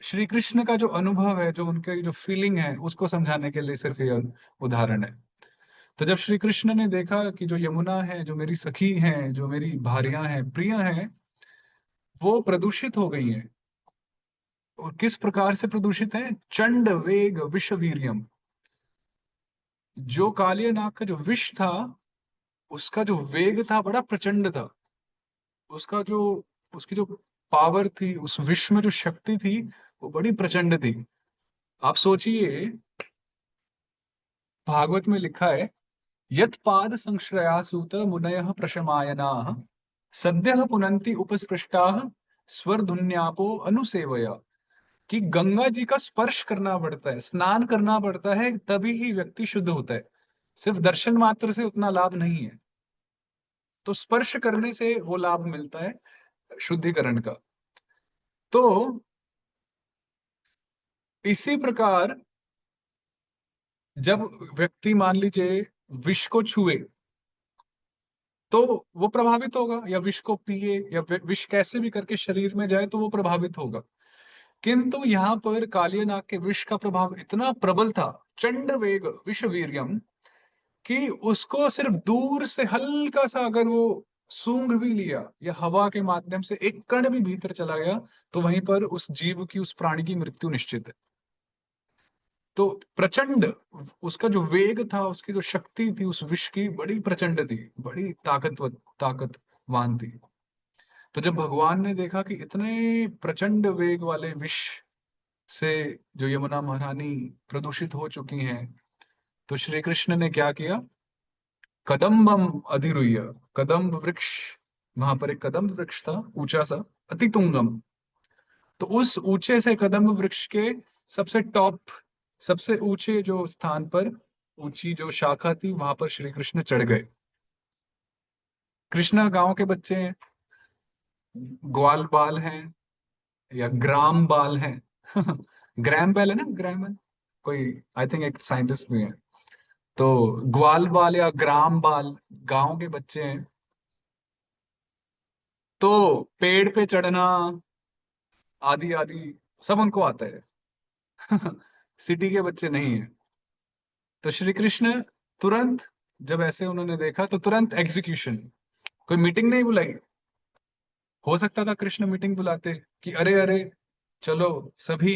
श्री कृष्ण का जो अनुभव है, जो उनके जो फीलिंग है, उसको समझाने के लिए सिर्फ ये उदाहरण है। तो जब श्री कृष्ण ने देखा कि जो यमुना है, जो मेरी सखी हैं, जो मेरी भार्या हैं, प्रिय हैं, वो प्रदूषित हो गई हैं। और किस प्रकार से प्रदूषित है? चंड वेग विषवीर्यम, जो कालिया नाग का जो विष था, उसका जो वेग था बड़ा प्रचंड था। उसका जो, उसकी जो पावर थी, उस विष में जो शक्ति थी, वो बड़ी प्रचंड थी। आप सोचिए, भागवत में लिखा है, यत पाद संश्रयासूत मुनयः प्रशमायनाः सद्यः पुनन्ति उपस्पृष्टाः स्वरधुन्यापो अनुसेवया। कि गंगा जी का स्पर्श करना पड़ता है, स्नान करना पड़ता है, तभी ही व्यक्ति शुद्ध होता है। सिर्फ दर्शन मात्र से उतना लाभ नहीं है। तो स्पर्श करने से वो लाभ मिलता है शुद्धिकरण का। तो इसी प्रकार जब व्यक्ति मान लीजिए विष को छुए, तो वो प्रभावित होगा, या विष को पिए, या विष कैसे भी करके शरीर में जाए तो वो प्रभावित होगा। किंतु यहाँ पर कालियानाग के विष का प्रभाव इतना प्रबल था, चंड वेग विष वीर्यम, कि उसको सिर्फ दूर से हल्का सा अगर वो सूंघ भी लिया या हवा के माध्यम से एक कण भी भीतर चला गया, तो वहीं पर उस जीव की, उस प्राणी की मृत्यु निश्चित है। तो प्रचंड उसका जो वेग था, उसकी जो शक्ति थी उस विष की, बड़ी प्रचंड थी, बड़ी ताकतवान थी। तो जब भगवान ने देखा कि इतने प्रचंड वेग वाले विष से जो यमुना महारानी प्रदूषित हो चुकी हैं, तो श्री कृष्ण ने क्या किया? कदम्बम अधिरुह्य, कदम्ब वृक्ष, वहां पर एक कदम्ब वृक्ष था ऊंचा सा, अति तुंगम। तो उस ऊंचे से कदम्ब वृक्ष के सबसे टॉप, सबसे ऊंचे जो स्थान पर, ऊंची जो शाखा थी, वहां पर श्री कृष्ण चढ़ गए। कृष्णा गांव के बच्चे हैं, ग्वाल बाल हैं या ग्राम बाल हैं। ग्राम बैल है ना, ग्राम बैल, कोई आई थिंक एक साइंटिस्ट भी है। तो ग्वाल बाल या ग्राम बाल गांव के बच्चे हैं। तो पेड़ पे चढ़ना आदि आदि सब उनको आता है। सिटी के बच्चे नहीं है। तो श्री कृष्ण तुरंत, जब ऐसे उन्होंने देखा तो तुरंत एग्जीक्यूशन, कोई मीटिंग नहीं बुलाई। हो सकता था कृष्ण मीटिंग बुलाते कि अरे अरे चलो, सभी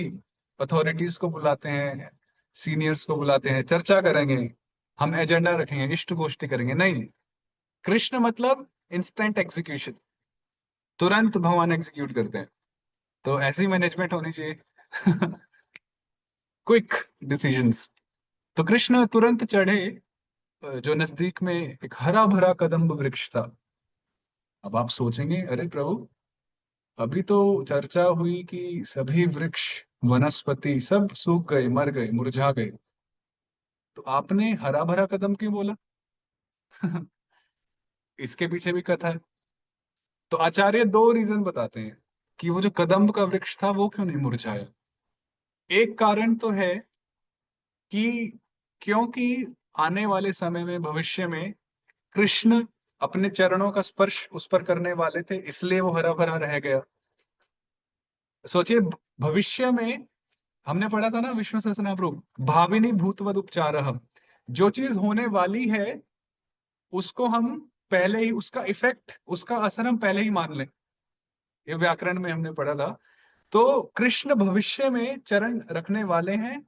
अथॉरिटीज को बुलाते हैं, सीनियर्स को बुलाते हैं, चर्चा करेंगे, हम एजेंडा रखेंगे, इष्ट गोष्ठी करेंगे। नहीं, कृष्ण मतलब इंस्टेंट एग्जीक्यूशन, तुरंत भगवान एग्जीक्यूट करते हैं। तो ऐसी मैनेजमेंट होनी चाहिए। Quick decisions. तो कृष्ण तुरंत चढ़े, जो नजदीक में एक हरा भरा कदम्ब वृक्ष था। अब आप सोचेंगे, अरे प्रभु, अभी तो चर्चा हुई कि सभी वृक्ष वनस्पति सब सूख गए, मर गए, मुरझा गए, तो आपने हरा भरा कदम क्यों बोला? इसके पीछे भी कथा है। तो आचार्य दो रीजन बताते हैं कि वो जो कदम्ब का वृक्ष था वो क्यों नहीं मुरझाया। एक कारण तो है कि क्योंकि आने वाले समय में, भविष्य में, कृष्ण अपने चरणों का स्पर्श उस पर करने वाले थे, इसलिए वो हरा भरा रह गया। सोचिए, भविष्य में हमने पढ़ा था ना विष्णु सहस्त्रनाम, भाविनी भूतवद उपचारः। जो चीज होने वाली है उसको हम पहले ही, उसका इफेक्ट, उसका असर हम पहले ही मान लें। ये व्याकरण में हमने पढ़ा था। तो कृष्ण भविष्य में चरण रखने वाले हैं,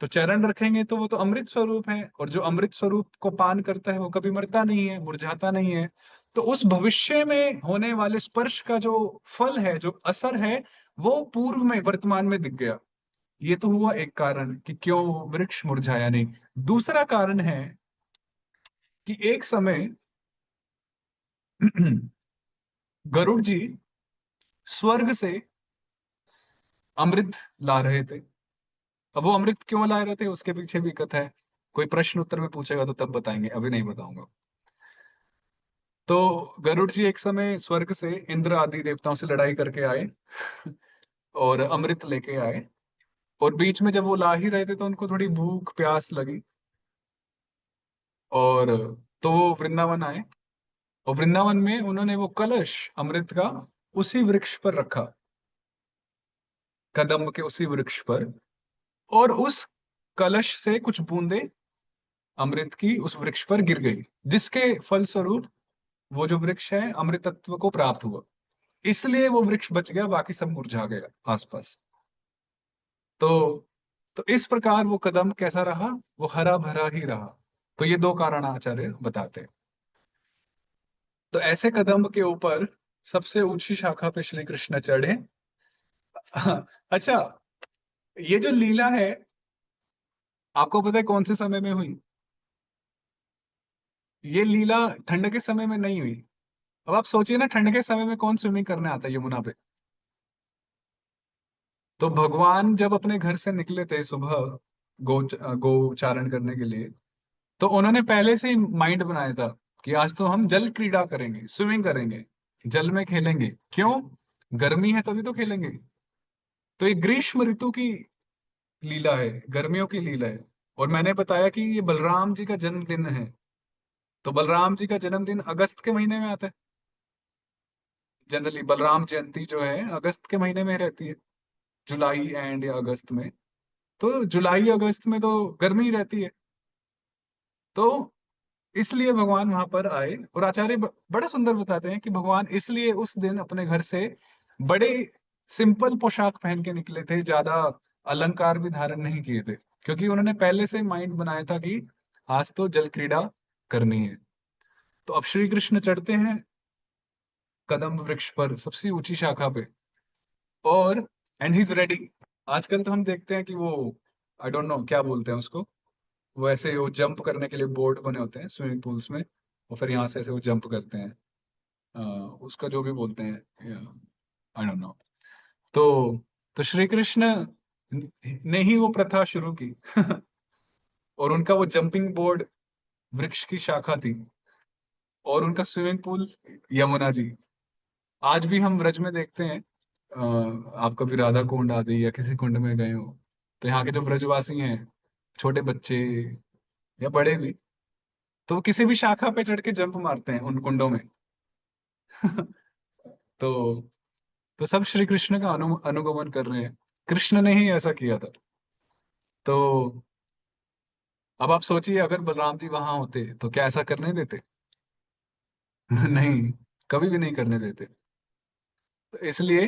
तो चरण रखेंगे तो वो तो अमृत स्वरूप है, और जो अमृत स्वरूप को पान करता है वो कभी मरता नहीं है, मुरझाता नहीं है। तो उस भविष्य में होने वाले स्पर्श का जो फल है, जो असर है, वो पूर्व में, वर्तमान में दिख गया। ये तो हुआ एक कारण कि क्यों वृक्ष मुरझाया नहीं। दूसरा कारण है कि एक समय गरुड़ जी स्वर्ग से अमृत ला रहे थे। अब वो अमृत क्यों ला रहे थे उसके पीछे भी कथा है। कोई प्रश्न उत्तर में पूछेगा तो तब बताएंगे, अभी नहीं बताऊंगा। तो गरुड़ जी एक समय स्वर्ग से इंद्र आदि देवताओं से लड़ाई करके आए और अमृत लेके आए। और बीच में जब वो ला ही रहे थे तो उनको थोड़ी भूख प्यास लगी, और तो वो वृंदावन आए। और वृंदावन में उन्होंने वो कलश अमृत का उसी वृक्ष पर रखा, कदम्ब के उसी वृक्ष पर। और उस कलश से कुछ बूंदे अमृत की उस वृक्ष पर गिर गई, जिसके फलस्वरूप वो जो वृक्ष है अमृतत्व को प्राप्त हुआ। इसलिए वो वृक्ष बच गया, बाकी सब मुरझा गया आसपास। तो तो इस प्रकार वो कदम कैसा रहा, वो हरा भरा ही रहा। तो ये दो कारण आचार्य बताते हैं। तो ऐसे कदम के ऊपर सबसे ऊंची शाखा पे श्री कृष्ण चढ़े। अच्छा, ये जो लीला है, आपको पता है कौन से समय में हुई? ये लीला ठंड के समय में नहीं हुई। अब आप सोचिए ना, ठंड के समय में कौन स्विमिंग करने आता है यमुना पे? तो भगवान जब अपने घर से निकले थे सुबह गोचारण करने के लिए, तो उन्होंने पहले से ही माइंड बनाया था कि आज तो हम जल क्रीड़ा करेंगे, स्विमिंग करेंगे, जल में खेलेंगे। क्यों? गर्मी है तभी तो खेलेंगे। तो ये ग्रीष्म ऋतु की लीला है, गर्मियों की लीला है। और मैंने बताया कि ये बलराम जी का जन्मदिन है। तो बलराम जी का जन्मदिन अगस्त के महीने में आता है। जनरली बलराम जयंती जो है अगस्त के महीने में रहती है, जुलाई एंड या अगस्त में। तो जुलाई अगस्त में तो गर्मी ही रहती है। तो इसलिए भगवान वहां पर आए। और आचार्य बड़ा सुंदर बताते हैं कि भगवान इसलिए उस दिन अपने घर से बड़े सिंपल पोशाक पहन के निकले थे, ज्यादा अलंकार भी धारण नहीं किए थे, क्योंकि उन्होंने पहले से माइंड बनाया था कि आज तो जल क्रीड़ा करनी है। तो अब श्री कृष्ण चढ़ते हैं कदम्ब वृक्ष पर, सबसे ऊंची शाखा पे। और एंड ही इज रेडी। आजकल तो हम देखते हैं कि वो, आई डोंट नो क्या बोलते हैं उसको, वो ऐसे वो जंप करने के लिए बोर्ड बने होते हैं स्विमिंग पूल्स में, और फिर यहाँ से ऐसे वो जंप करते हैं। अ, उसका जो भी बोलते हैं, आई डोंट नो। तो तो श्री कृष्ण ने ही वो प्रथा शुरू की और उनका वो जंपिंग बोर्ड वृक्ष की शाखा थी, और उनका स्विमिंग पूल यमुना जी। आज भी हम ब्रज में देखते हैं। आप कभी राधा कुंड आदि या किसी कुंड में गए हो, तो यहाँ के जो ब्रजवासी हैं, छोटे बच्चे या बड़े भी, तो वो किसी भी शाखा पे चढ़ के जंप मारते हैं उन कुंडों में। तो तो सब श्री कृष्ण का अनुगमन कर रहे हैं। कृष्ण ने ही ऐसा किया था। तो अब आप सोचिए, अगर बलराम जी वहां होते तो क्या ऐसा करने देते? नहीं, कभी भी नहीं करने देते। तो इसलिए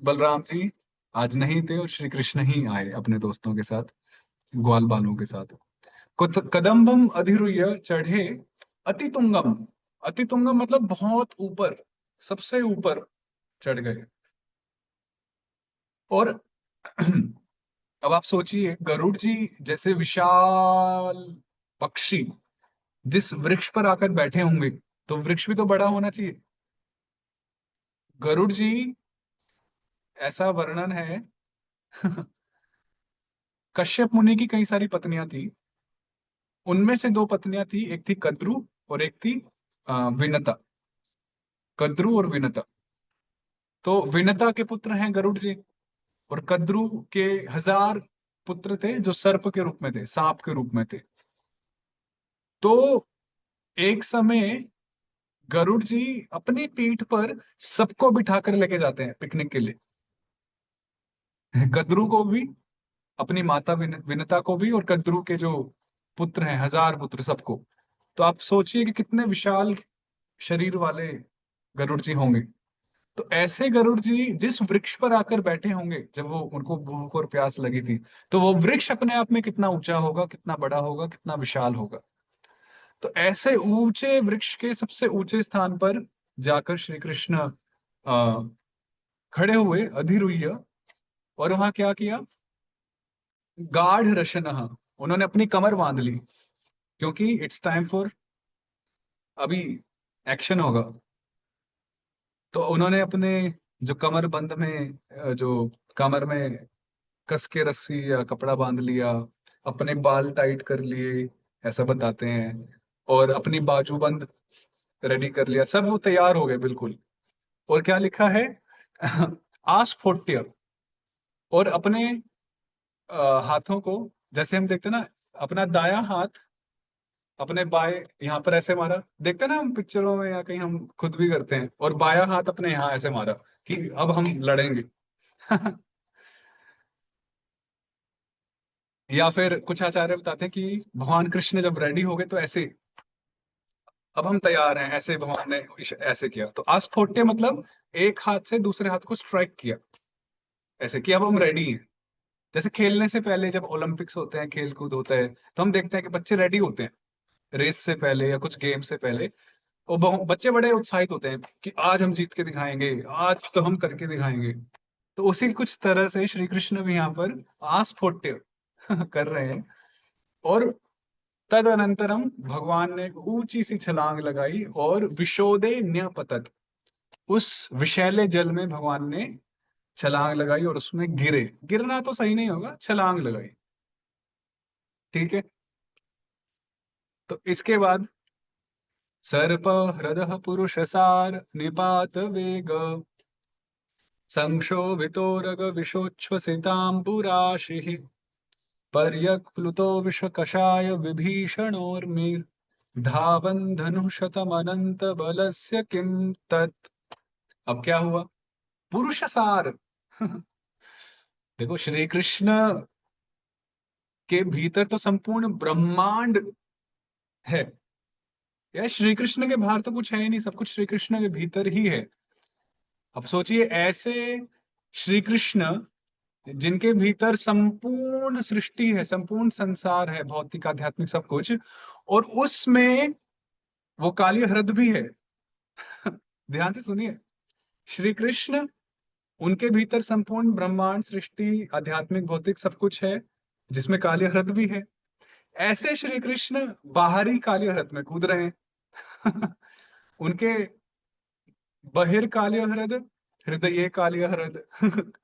बलराम जी आज नहीं थे, और श्री कृष्ण ही आए अपने दोस्तों के साथ, ग्वाल बालों के साथ। कदम्बम अधिरुह्य चढ़े अतितुंगम। अतितुंगम मतलब बहुत ऊपर, सबसे ऊपर चढ़ गए। और अब आप सोचिए, गरुड़ जी जैसे विशाल पक्षी जिस वृक्ष पर आकर बैठे होंगे, तो वृक्ष भी तो बड़ा होना चाहिए। गरुड़ जी, ऐसा वर्णन है कश्यप मुनि की कई सारी पत्नियां थी। उनमें से दो पत्नियां थी, एक थी कद्रु और एक थी विनता। कद्रु और विनता। तो विनता के पुत्र हैं गरुड़ जी, और कद्रु के 1000 पुत्र थे जो सर्प के रूप में थे, सांप के रूप में थे। तो एक समय गरुड़ जी अपनी पीठ पर सबको बिठाकर लेके जाते हैं पिकनिक के लिए। कद्रु को भी, अपनी माता विनता को भी, और कद्रु के जो पुत्र हैं 1000 पुत्र सबको। तो आप सोचिए कि कितने विशाल शरीर वाले गरुड़ जी होंगे। तो ऐसे गरुड़ जी जिस वृक्ष पर आकर बैठे होंगे जब वो उनको भूख और प्यास लगी थी, तो वो वृक्ष अपने आप में कितना ऊंचा होगा, कितना बड़ा होगा, कितना विशाल होगा। तो ऐसे ऊंचे वृक्ष के सबसे ऊंचे स्थान पर जाकर श्री कृष्ण खड़े हुए अधिरुह्य, और वहां क्या किया? गाढ़ रशनः, उन्होंने अपनी कमर बांध ली, क्योंकि इट्स टाइम फॉर, अभी एक्शन होगा। तो उन्होंने अपने जो कमर बंद में जो कमर में कस के रस्सी या कपड़ा बांध लिया, अपने बाल टाइट कर लिए, ऐसा बताते हैं, और अपनी बाजूबंद रेडी कर लिया, सब वो तैयार हो गए बिल्कुल। और क्या लिखा है? आस्फोट्य, और अपने हाथों को, जैसे हम देखते हैं ना, अपना दायां हाथ अपने बाएं यहाँ पर ऐसे मारा, देखते हैं ना हम पिक्चरों में, या कहीं हम खुद भी करते हैं, और बायां हाथ अपने यहाँ ऐसे मारा कि अब हम लड़ेंगे। या फिर कुछ आचार्य बताते हैं कि भगवान कृष्ण जब रेडी हो गए तो ऐसे, अब हम तैयार हैं, ऐसे भगवान ने ऐसे किया। तो आस्फोट्य मतलब एक हाथ से दूसरे हाथ को स्ट्राइक किया, ऐसे कि अब हम रेडी हैं। जैसे खेलने से पहले जब ओलंपिक्स होते हैं, खेल कूद होता है, तो हम देखते हैं कि बच्चे रेडी होते हैं रेस से पहले या कुछ गेम से पहले। और बच्चे बड़े उत्साहित होते हैं कि आज हम जीत के दिखाएंगे, आज तो हम करके दिखाएंगे। तो उसी कुछ तरह से श्री कृष्ण भी यहाँ पर आस्फोट्य कर रहे हैं। और तदनंतरम भगवान ने ऊंची सी छलांग लगाई और विशोदे न्यपतत, उस विशैले जल में भगवान ने छलांग लगाई और उसमें गिरे। गिरना तो सही नहीं होगा, छलांग लगाई। ठीक है। तो इसके बाद सर्प हृदय पुरुषसार निपात वेग संक्षोभितोरग विशोच्छ्वसिताम्बुराशिः पर्यक्प्लुतो विषकषाय विभीषणोर्मि धावन् धनुषतमनंत बलस्य किं तत्। अब क्या हुआ? पुरुषसार। देखो, श्री कृष्ण के भीतर तो संपूर्ण ब्रह्मांड है। यार, श्री कृष्ण के बाहर तो कुछ है ही नहीं, सब कुछ श्री कृष्ण के भीतर ही है। अब सोचिए, ऐसे श्री कृष्ण जिनके भीतर संपूर्ण सृष्टि है, संपूर्ण संसार है, भौतिक आध्यात्मिक सब कुछ, और उसमें वो काली हृद भी है। ध्यान से सुनिए, श्री कृष्ण, उनके भीतर संपूर्ण ब्रह्मांड सृष्टि आध्यात्मिक भौतिक सब कुछ है, जिसमें काली हृद भी है। ऐसे श्री कृष्ण बाहरी काली हृद में कूद रहे हैं। उनके बहिर्कालीय हृद, हृदय कालीय हृद,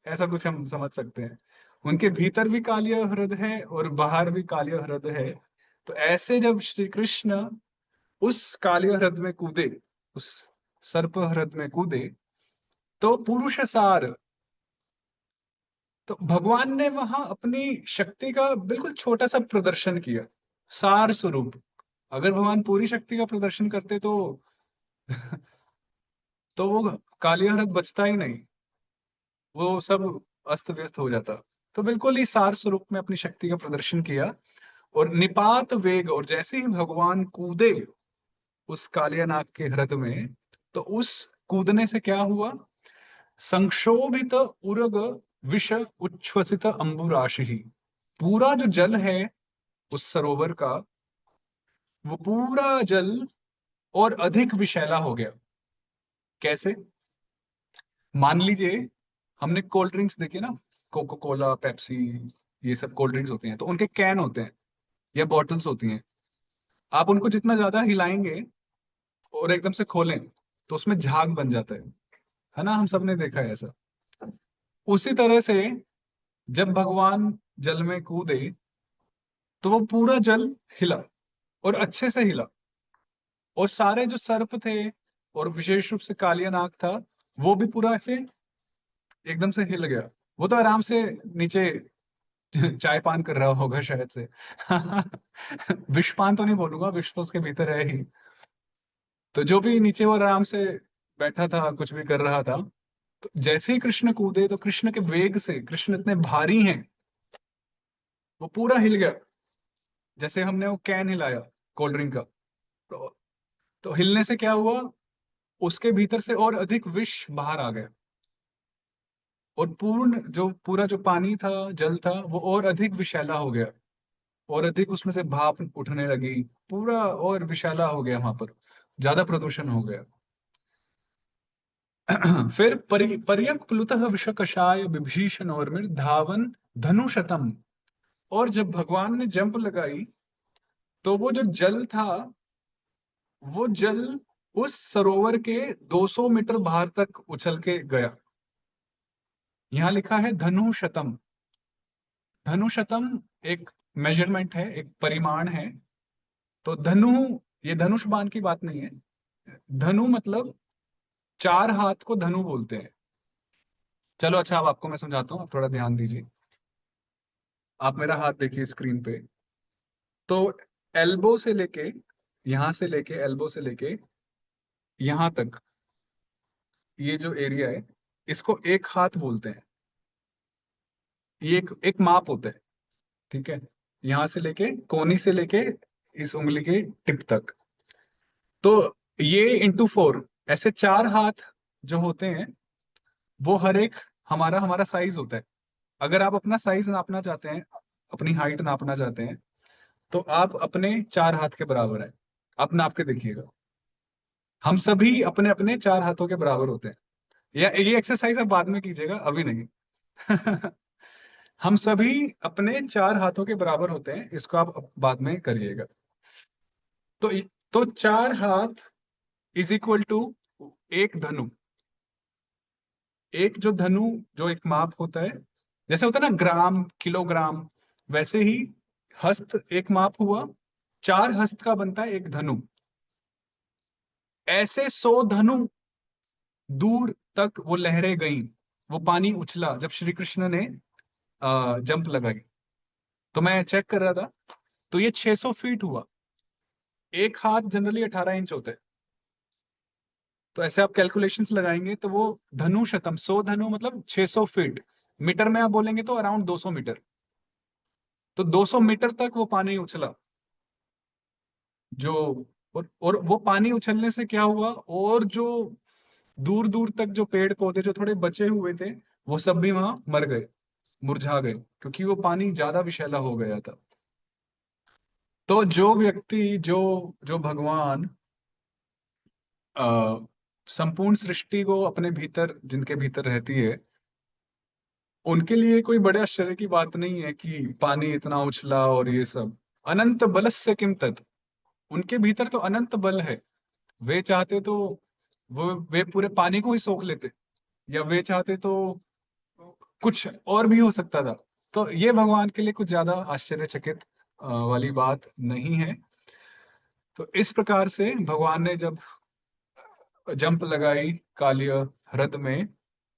ऐसा कुछ हम समझ सकते हैं। उनके भीतर भी कालीय हृद है और बाहर भी कालीय हृद है। तो ऐसे जब श्री कृष्ण उस कालीय हृद में कूदे, उस सर्प हृद में कूदे, तो पुरुष सार, तो भगवान ने वहां अपनी शक्ति का बिल्कुल छोटा सा प्रदर्शन किया, सार स्वरूप। अगर भगवान पूरी शक्ति का प्रदर्शन करते तो वो कालिया हृद बचता ही नहीं, वो सब अस्त व्यस्त हो जाता। तो बिल्कुल ही सार स्वरूप में अपनी शक्ति का प्रदर्शन किया, और निपात वेग, और जैसे ही भगवान कूदे उस कालियानाग के हृद में, तो उस कूदने से क्या हुआ? संक्षोभित उरग विष उच्छ्वसित अंबुराशि, पूरा जो जल है उस सरोवर का, वो पूरा जल और अधिक विषैला हो गया। कैसे? मान लीजिए, हमने कोल्ड ड्रिंक्स देखी ना, कोको कोला, पेप्सी, ये सब कोल्ड ड्रिंक्स होती हैं, तो उनके कैन होते हैं या बॉटल्स होती हैं। आप उनको जितना ज्यादा हिलाएंगे और एकदम से खोलें, तो उसमें झाग बन जाता है ना? हम सब ने देखा है ऐसा। उसी तरह से जब भगवान जल में कूदे, तो वो पूरा जल हिला, और अच्छे से हिला। और सारे जो सर्प थे, और विशेष रूप से कालिया नाग था, वो भी पूरा ऐसे एकदम से हिल गया। वो तो आराम से नीचे चाय पान कर रहा होगा शायद से। विष पान तो नहीं बोलूंगा, विष तो उसके भीतर है ही। तो जो भी नीचे वो आराम से बैठा था, कुछ भी कर रहा था, तो जैसे ही कृष्ण कूदे तो कृष्ण के वेग से, कृष्ण इतने भारी हैं, वो पूरा हिल गया। जैसे हमने वो कैन हिलाया कोल्ड ड्रिंक का, तो, तो हिलने से क्या हुआ, उसके भीतर से और अधिक विष बाहर आ गया। और पूरा जो पानी था, जल था, वो और अधिक विषैला हो गया। और अधिक उसमें से भाप उठने लगी, पूरा और विषैला हो गया, वहां पर ज्यादा प्रदूषण हो गया। फिर पर्यक प्लुतः विषकषाय विभीषण और धावन धनुषतम। और जब भगवान ने जंप लगाई, तो वो जो जल था, वो जल उस सरोवर के 200 मीटर बाहर तक उछल के गया। यहाँ लिखा है धनुशतम। धनुशतम एक मेजरमेंट है, एक परिमाण है। तो धनु, ये धनुष बाण की बात नहीं है। धनु मतलब 4 हाथ को धनु बोलते हैं। चलो अच्छा, अब आपको मैं समझाता हूँ, आप थोड़ा ध्यान दीजिए। आप मेरा हाथ देखिए स्क्रीन पे। तो एल्बो से लेके, यहां से लेके, एल्बो से लेके यहां तक, ये जो एरिया है, इसको एक हाथ बोलते हैं। ये एक माप होता है, ठीक है। यहां से लेके, कोनी से लेके इस उंगली के टिप तक। तो ये इंटू 4, ऐसे 4 हाथ जो होते हैं, वो हर एक हमारा हमारा साइज होता है। अगर आप अपना साइज नापना चाहते हैं, अपनी हाइट नापना चाहते हैं, तो आप अपने 4 हाथ के बराबर है। आप नाप के देखिएगा। हम सभी अपने अपने 4 हाथों के बराबर होते हैं। या ये एक्सरसाइज आप बाद में कीजिएगा, अभी नहीं। हम सभी अपने 4 हाथों के बराबर होते हैं, इसको आप बाद में करिएगा। तो तो 4 हाथ इज इक्वल टू एक धनु। एक जो धनु, जो एक माप होता है, जैसे होता है ना ग्राम, किलोग्राम, वैसे ही हस्त एक माप हुआ। 4 हस्त का बनता है एक धनु। ऐसे 100 धनु दूर तक वो लहरें गईं। वो पानी उछला जब श्री कृष्ण ने जंप लगाई। तो मैं चेक कर रहा था, तो ये 600 फीट हुआ। एक हाथ जनरली 18 इंच होता है। तो ऐसे आप कैलकुलेशंस लगाएंगे तो वो धनु शतम, 100 धनु मतलब 600 फीट। मीटर में आप बोलेंगे तो अराउंड 200 मीटर। तो 200 मीटर तक वो पानी उछला। जो और वो पानी उछलने से क्या हुआ, और जो दूर दूर तक जो पेड़ पौधे जो थोड़े बचे हुए थे, वो सब भी वहां मर गए, मुरझा गए, क्योंकि वो पानी ज्यादा विषैला हो गया था। तो जो व्यक्ति, जो जो भगवान आ, संपूर्ण सृष्टि को अपने भीतर, जिनके भीतर रहती है, उनके लिए कोई बड़े आश्चर्य की बात नहीं है कि पानी इतना उछला और ये सब। अनंत बलस्य किम तत्। उनके भीतर तो अनंत बल है। वे चाहते तो वे पूरे पानी को ही सोख लेते, या वे चाहते तो कुछ और भी हो सकता था। तो ये भगवान के लिए कुछ ज्यादा आश्चर्यचकित वाली बात नहीं है। तो इस प्रकार से भगवान ने जब जंप लगाई कालिय ह्रद में,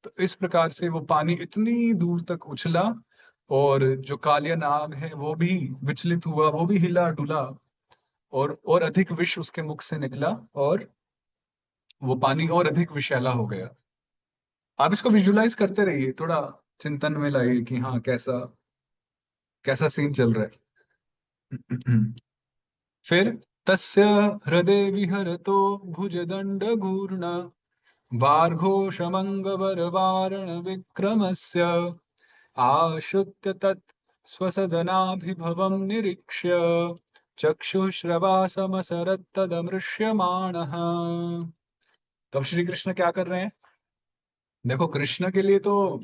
तो इस प्रकार से वो पानी इतनी दूर तक उछला, और जो कालिया नाग है वो भी विचलित हुआ, वो भी हिला डुला, और अधिक विष उसके मुख से निकला, और वो पानी और अधिक विषैला हो गया। आप इसको विजुलाइज करते रहिए, थोड़ा चिंतन में लाइए कि हाँ, कैसा कैसा सीन चल रहा है। फिर तस्य हृदय विहरतो भुजदंड घूर्ण वार्घोषमङ्गबरवारण विक्रमस्य आश्रित्य तत् स्वसदनाभिभवं निरीक्ष्य चक्षुश्रवासमसरत्तदमृश्यमाणः। तब श्री कृष्ण क्या कर रहे हैं? देखो, कृष्ण के लिए तो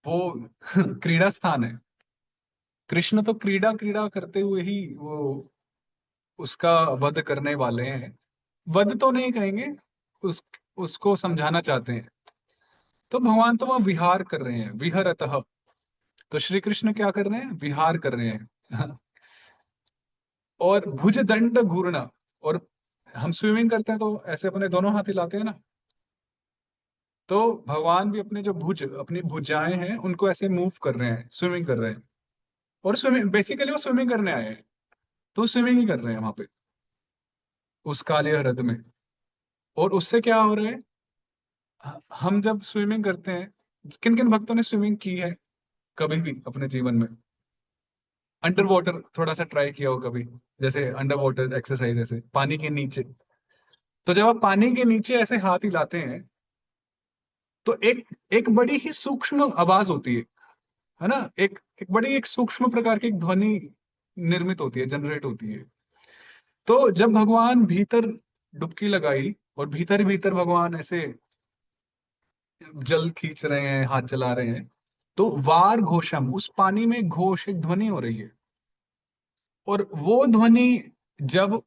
वो क्रीड़ा स्थान है। कृष्ण तो क्रीड़ा क्रीड़ा करते हुए ही वो उसका वध करने वाले हैं। वध तो नहीं कहेंगे, उस उसको समझाना चाहते हैं। तो भगवान तो वह विहार कर रहे हैं, विहरतः। तो श्री कृष्ण क्या कर रहे हैं? विहार कर रहे हैं। और भुज दंड घूरना, और हम स्विमिंग करते हैं तो ऐसे अपने दोनों हाथ हिलाते हैं ना। तो भगवान भी अपने जो अपनी भुजाएं हैं उनको ऐसे मूव कर रहे हैं, स्विमिंग कर रहे हैं। और स्विमिंग बेसिकली वो स्विमिंग करने आए हैं, तो स्विमिंग ही कर रहे हैं वहां पे उस काले हृद में। और उससे क्या हो रहा है, हम जब स्विमिंग करते हैं, किन किन भक्तों ने स्विमिंग की है कभी भी अपने जीवन में? अंडर वाटर थोड़ा सा ट्राई किया हो कभी? जैसे अंडर वाटर एक्सरसाइज, ऐसे पानी के नीचे। तो जब आप पानी के नीचे ऐसे हाथ हिलाते हैं, तो एक एक बड़ी ही सूक्ष्म आवाज होती है ना, एक एक बड़ी एक सूक्ष्म प्रकार की एक ध्वनि निर्मित होती है, जनरेट होती है। तो जब भगवान भीतर डुबकी लगाई और भीतर ही भीतर भगवान ऐसे जल खींच रहे हैं, हाथ चला रहे हैं, तो वार घोषम, उस पानी में घोष, एक ध्वनि हो रही है। और वो ध्वनि जब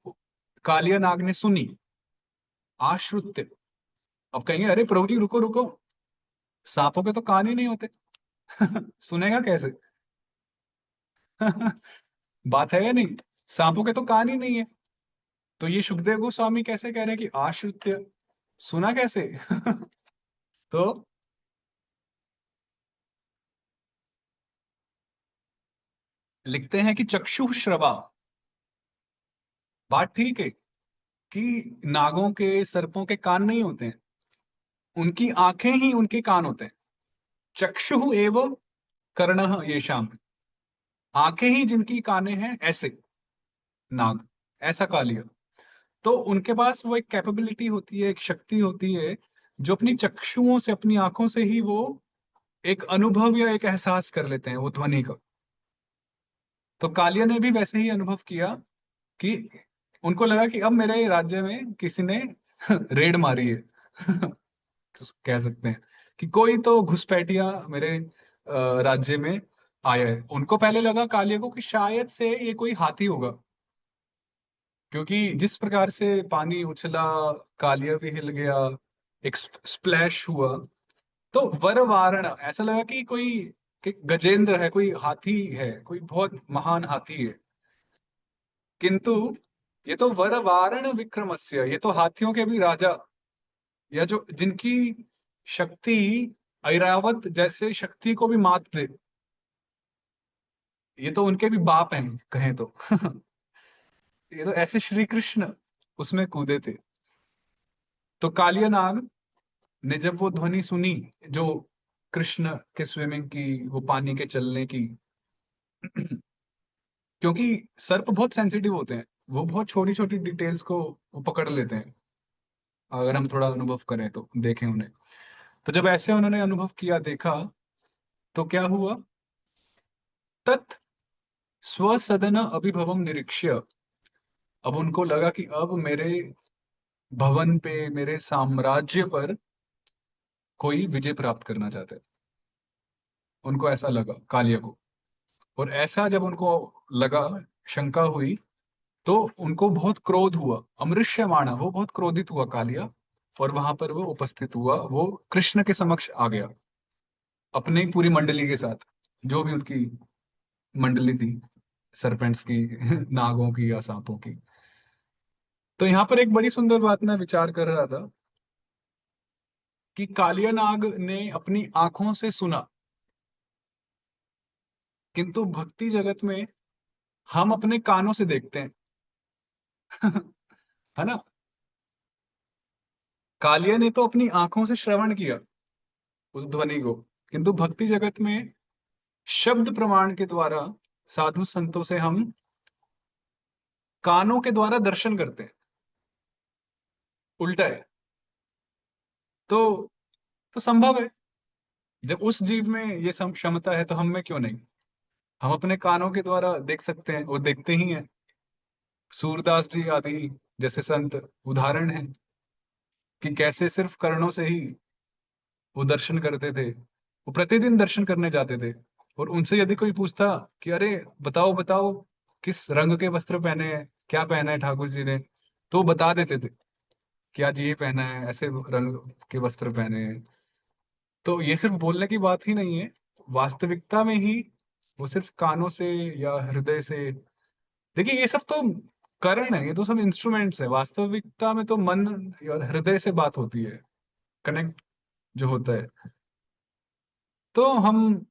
कालिया नाग ने सुनी, आश्रुत्य। अब कहेंगे अरे प्रभु जी रुको रुको, सांपों के तो कान ही नहीं होते। सुनेगा कैसे? बात है या नहीं? सांपों के तो कान ही नहीं है। तो ये सुखदेव गोस्वामी कैसे कह रहे हैं कि आश्रित्य, सुना कैसे? तो लिखते हैं कि चक्षु श्रवा। बात ठीक है कि नागों के, सर्पों के कान नहीं होते हैं, उनकी आंखें ही उनके कान होते हैं। चक्षु एव कर्णः येषाम, आंखें ही जिनकी काने हैं, ऐसे नाग, ऐसा कालिया। तो उनके पास वो एक कैपेबिलिटी होती है, एक शक्ति होती है, जो अपनी चक्षुओं से, अपनी आंखों से ही वो एक अनुभव या एक एहसास कर लेते हैं वो ध्वनि का। तो कालिया ने भी वैसे ही अनुभव किया कि उनको लगा कि अब मेरे राज्य में किसी ने रेड मारी है। कह सकते हैं कि कोई तो घुसपैठिया मेरे राज्य में आया है। उनको पहले लगा कालिया को कि शायद से ये कोई हाथी होगा, क्योंकि जिस प्रकार से पानी उछला, कालिया भी हिल गया, एक स्प्लैश हुआ। तो वरवारण, ऐसा लगा कि कोई, कि गजेंद्र है, कोई हाथी है, कोई बहुत महान हाथी है। किंतु ये तो वरवारण विक्रमस्य, ये तो हाथियों के भी राजा, या जो जिनकी शक्ति ऐरावत जैसे शक्ति को भी मात दे, ये तो उनके भी बाप हैं कहें तो। ये तो ऐसे श्री कृष्ण उसमें कूदे थे। तो कालिया नाग ने जब वो ध्वनि सुनी, जो कृष्ण के स्विमिंग की, वो पानी के चलने की, क्योंकि सर्प बहुत सेंसिटिव होते हैं, वो बहुत छोटी छोटी डिटेल्स को वो पकड़ लेते हैं, अगर हम थोड़ा अनुभव करें तो, देखें उन्हें। तो जब ऐसे उन्होंने अनुभव किया, देखा, तो क्या हुआ, तत् स्वसदन अभिभवम निरीक्ष्य, अब उनको लगा कि अब मेरे भवन पे, मेरे साम्राज्य पर कोई विजय प्राप्त करना चाहता है। उनको ऐसा लगा कालिया को। और ऐसा जब उनको लगा, शंका हुई, तो उनको बहुत क्रोध हुआ, अमृष्यमाण, वो बहुत क्रोधित हुआ कालिया। और वहां पर वो उपस्थित हुआ, वो कृष्ण के समक्ष आ गया अपनी पूरी मंडली के साथ, जो भी उनकी मंडली थी, सरपेंट्स की, नागों की या सांपों की। तो यहाँ पर एक बड़ी सुंदर बात मैं विचार कर रहा था कि कालिया नाग ने अपनी आंखों से सुना, किंतु भक्ति जगत में हम अपने कानों से देखते हैं। है ना? कालिया ने तो अपनी आंखों से श्रवण किया उस ध्वनि को, किंतु भक्ति जगत में शब्द प्रमाण के द्वारा, साधु संतों से हम कानों के द्वारा दर्शन करते हैं। उल्टा है। तो तो संभव है, जब उस जीव में ये क्षमता है, तो हम में क्यों नहीं? हम अपने कानों के द्वारा देख सकते हैं, वो देखते ही हैं। सूरदास जी आदि जैसे संत उदाहरण हैं कि कैसे सिर्फ कर्णों से ही वो दर्शन करते थे। वो प्रतिदिन दर्शन करने जाते थे, और उनसे यदि कोई पूछता कि अरे बताओ बताओ, किस रंग के वस्त्र पहने हैं, क्या पहना है ठाकुर जी ने, तो वो बता देते थे कि आज ये पहना है, ऐसे रंग के वस्त्र पहने हैं। तो ये सिर्फ बोलने की बात ही नहीं है, वास्तविकता में ही वो सिर्फ कानों से या हृदय से। देखिए ये सब तो करण है, ये तो सब इंस्ट्रूमेंट्स है। वास्तविकता में तो मन और हृदय से बात होती है, कनेक्ट जो होता है। तो हम,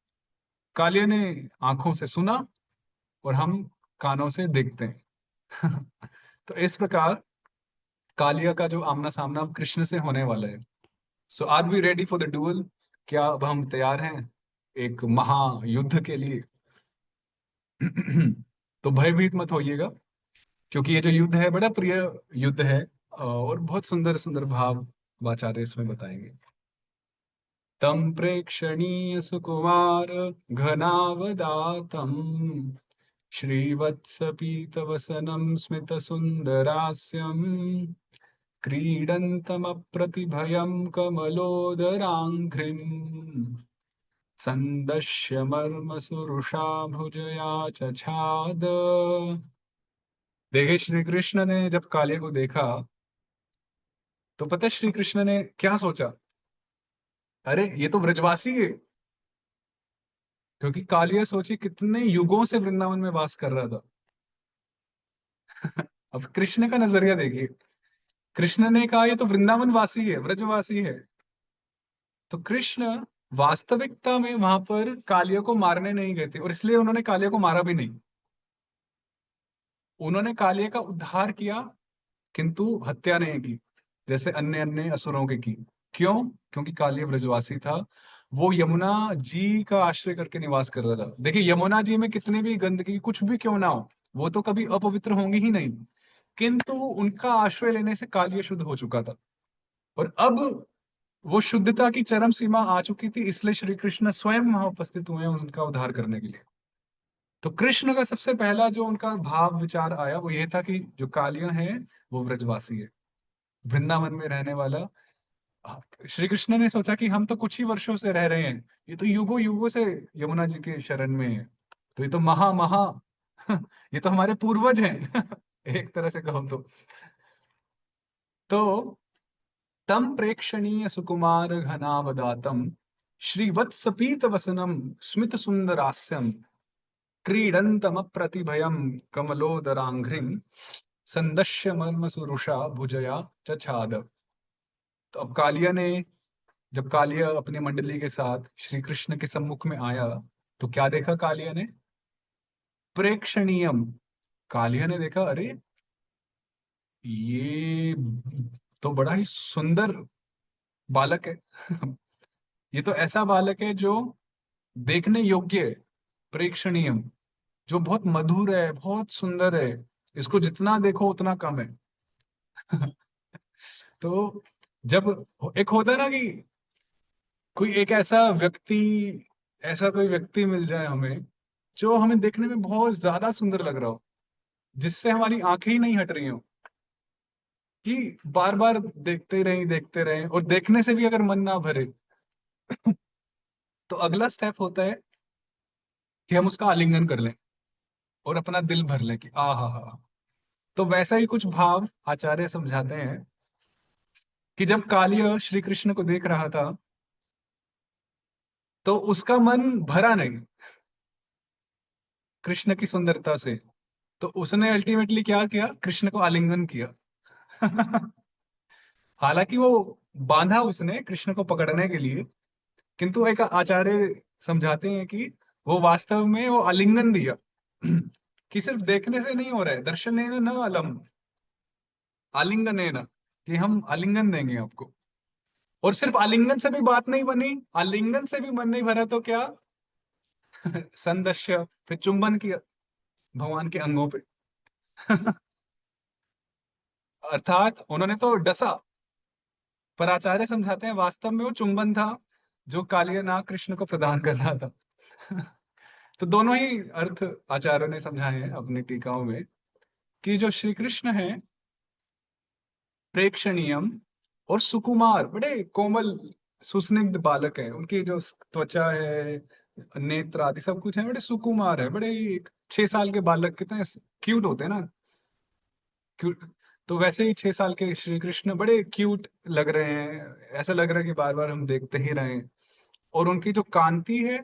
कालिया ने आंखों से सुना और हम कानों से देखते हैं। तो इस प्रकार कालिया का जो आमना सामना अब कृष्ण से होने वाला है। So are we ready for the duel? क्या अब हम तैयार हैं एक महायुद्ध के लिए? तो भयभीत मत होइएगा, क्योंकि ये जो युद्ध है बड़ा प्रिय युद्ध है, और बहुत सुंदर सुंदर भाव वाचार्य इसमें बताएंगे। तम प्रेक्षणीय सुकुमार घनावदातम श्रीवत्स पीतवसनं स्मित सुंदरास्यम क्रीडन्तमप्रतिभयं कमलोदराङ्घ्रिम् संदश्य मर्मसुरुषा भुजया चछाद। देखे श्री कृष्ण ने जब कालिया को देखा, तो पता है श्री कृष्ण ने क्या सोचा? अरे ये तो ब्रजवासी है। क्योंकि कालिया सोची कितने युगों से वृंदावन में वास कर रहा था। अब कृष्ण का नजरिया देखिए। कृष्ण ने कहा ये तो वृंदावन वासी है, ब्रजवासी है। तो कृष्ण वास्तविकता में वहां पर कालिया को मारने नहीं गए थे, और इसलिए उन्होंने कालिया को मारा भी नहीं। उन्होंने कालिया का उद्धार किया, किंतु हत्या नहीं की, जैसे अन्य अन्य असुरों की। क्यों? क्योंकि कालिया ब्रजवासी था। वो यमुना जी का आश्रय करके निवास कर रहा था। देखिए यमुना जी में कितनी भी गंदगी कुछ भी क्यों ना हो, वो तो कभी अपवित्र होंगी ही नहीं, किंतु उनका आश्रय लेने से कालिया शुद्ध हो चुका था। और अब वो शुद्धता की चरम सीमा आ चुकी थी, इसलिए श्री कृष्ण स्वयं वहां उपस्थित हुए हैं उनका उद्धार करने के लिए। तो कृष्ण का सबसे पहला जो उनका भाव विचार आया वो ये था कि जो कालिया है वो ब्रजवासी है, वृंदावन में रहने वाला। श्री कृष्ण ने सोचा कि हम तो कुछ ही वर्षों से रह रहे हैं, ये तो युगों युगों से यमुना जी के शरण में है। तो ये तो महा महा ये तो हमारे पूर्वज हैं। एक तरह से कहो तो तम प्रेक्षणीय सुकुमार घनावदातम श्रीवत्सपीत वसनम स्मित सुंदरास्यम क्रीडन्तम प्रतिभयम कमलोदरांघ्रिम संदश्य मर्म सुरुषा भुजया चछाद। तो अब कालिया ने, जब कालिया अपनी मंडली के साथ श्री कृष्ण के सम्मुख में आया, तो क्या देखा कालिया ने? प्रेक्षणीयम। कालिया ने देखा, अरे ये तो बड़ा ही सुंदर बालक है। ये तो ऐसा बालक है जो देखने योग्य है। प्रेक्षणीयम, जो बहुत मधुर है, बहुत सुंदर है। इसको जितना देखो उतना कम है। तो जब एक होता है ना कि कोई एक ऐसा कोई व्यक्ति मिल जाए हमें, जो हमें देखने में बहुत ज्यादा सुंदर लग रहा हो, जिससे हमारी आंखें ही नहीं हट रही हो, कि बार बार देखते रहें, और देखने से भी अगर मन ना भरे, तो अगला स्टेप होता है कि हम उसका आलिंगन कर लें और अपना दिल भर लें कि आ हा। तो वैसा ही कुछ भाव आचार्य समझाते हैं कि जब कालिया श्री कृष्ण को देख रहा था, तो उसका मन भरा नहीं कृष्ण की सुंदरता से। तो उसने अल्टीमेटली क्या किया? कृष्ण को आलिंगन किया। हालांकि वो बांधा उसने कृष्ण को पकड़ने के लिए, किंतु एक आचार्य समझाते हैं कि वो वास्तव में वो आलिंगन दिया। कि सिर्फ देखने से नहीं हो रहा है, दर्शन न अलम आलिंगन है ना, कि हम आलिंगन देंगे आपको। और सिर्फ आलिंगन से भी बात नहीं बनी, आलिंगन से भी मन नहीं भरा, तो क्या? संदश्य, फिर चुंबन किया भगवान के अंगों पे। अर्थात उन्होंने तो डसा, पर आचार्य समझाते हैं वास्तव में वो चुंबन था जो कालियानाग कृष्ण को प्रदान कर रहा था। तो दोनों ही अर्थ आचार्यों ने समझाए हैं अपनी टीकाओं में, कि जो श्री कृष्ण है प्रेक्षणीयम और सुकुमार, बड़े कोमल सुस्निग्ध बालक है। उनकी जो त्वचा है, नेत्र आदि सब कुछ है, बड़े सुकुमार है, बड़े ही 6 साल के बालक कितने क्यूट होते हैं ना। क्यूट। तो वैसे ही 6 साल के श्री कृष्ण बड़े क्यूट लग रहे हैं, ऐसा लग रहा है कि बार बार हम देखते ही रहें। और उनकी जो कांति है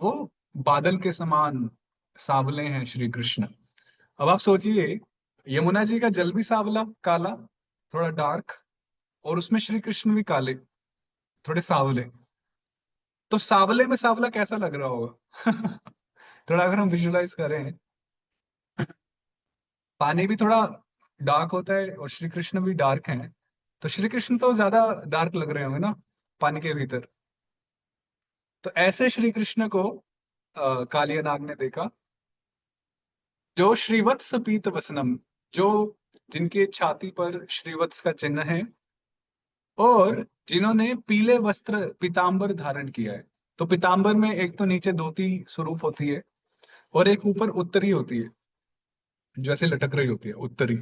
वो बादल के समान सांवले हैं श्री कृष्ण। अब आप सोचिए, यमुना जी का जल भी सांवला, काला, थोड़ा डार्क, और उसमें श्री कृष्ण भी काले, थोड़े सांवले। तो सांवले में सांवला कैसा लग रहा होगा? थोड़ा अगर हम विजुलाइज करें, पानी भी थोड़ा डार्क होता है और श्री कृष्ण भी डार्क हैं, तो श्री कृष्ण तो ज्यादा डार्क लग रहे होंगे ना पानी के भीतर। तो ऐसे श्री कृष्ण को कालिया नाग ने देखा, जो श्रीवत्स पीत वसनम, जो जिनके छाती पर श्रीवत्स का चिन्ह है, और जिन्होंने पीले वस्त्र पीतांबर धारण किया है। तो पीतांबर में एक तो नीचे धोती स्वरूप होती है, और एक ऊपर उत्तरी होती है, जो ऐसे लटक रही होती है, उत्तरी।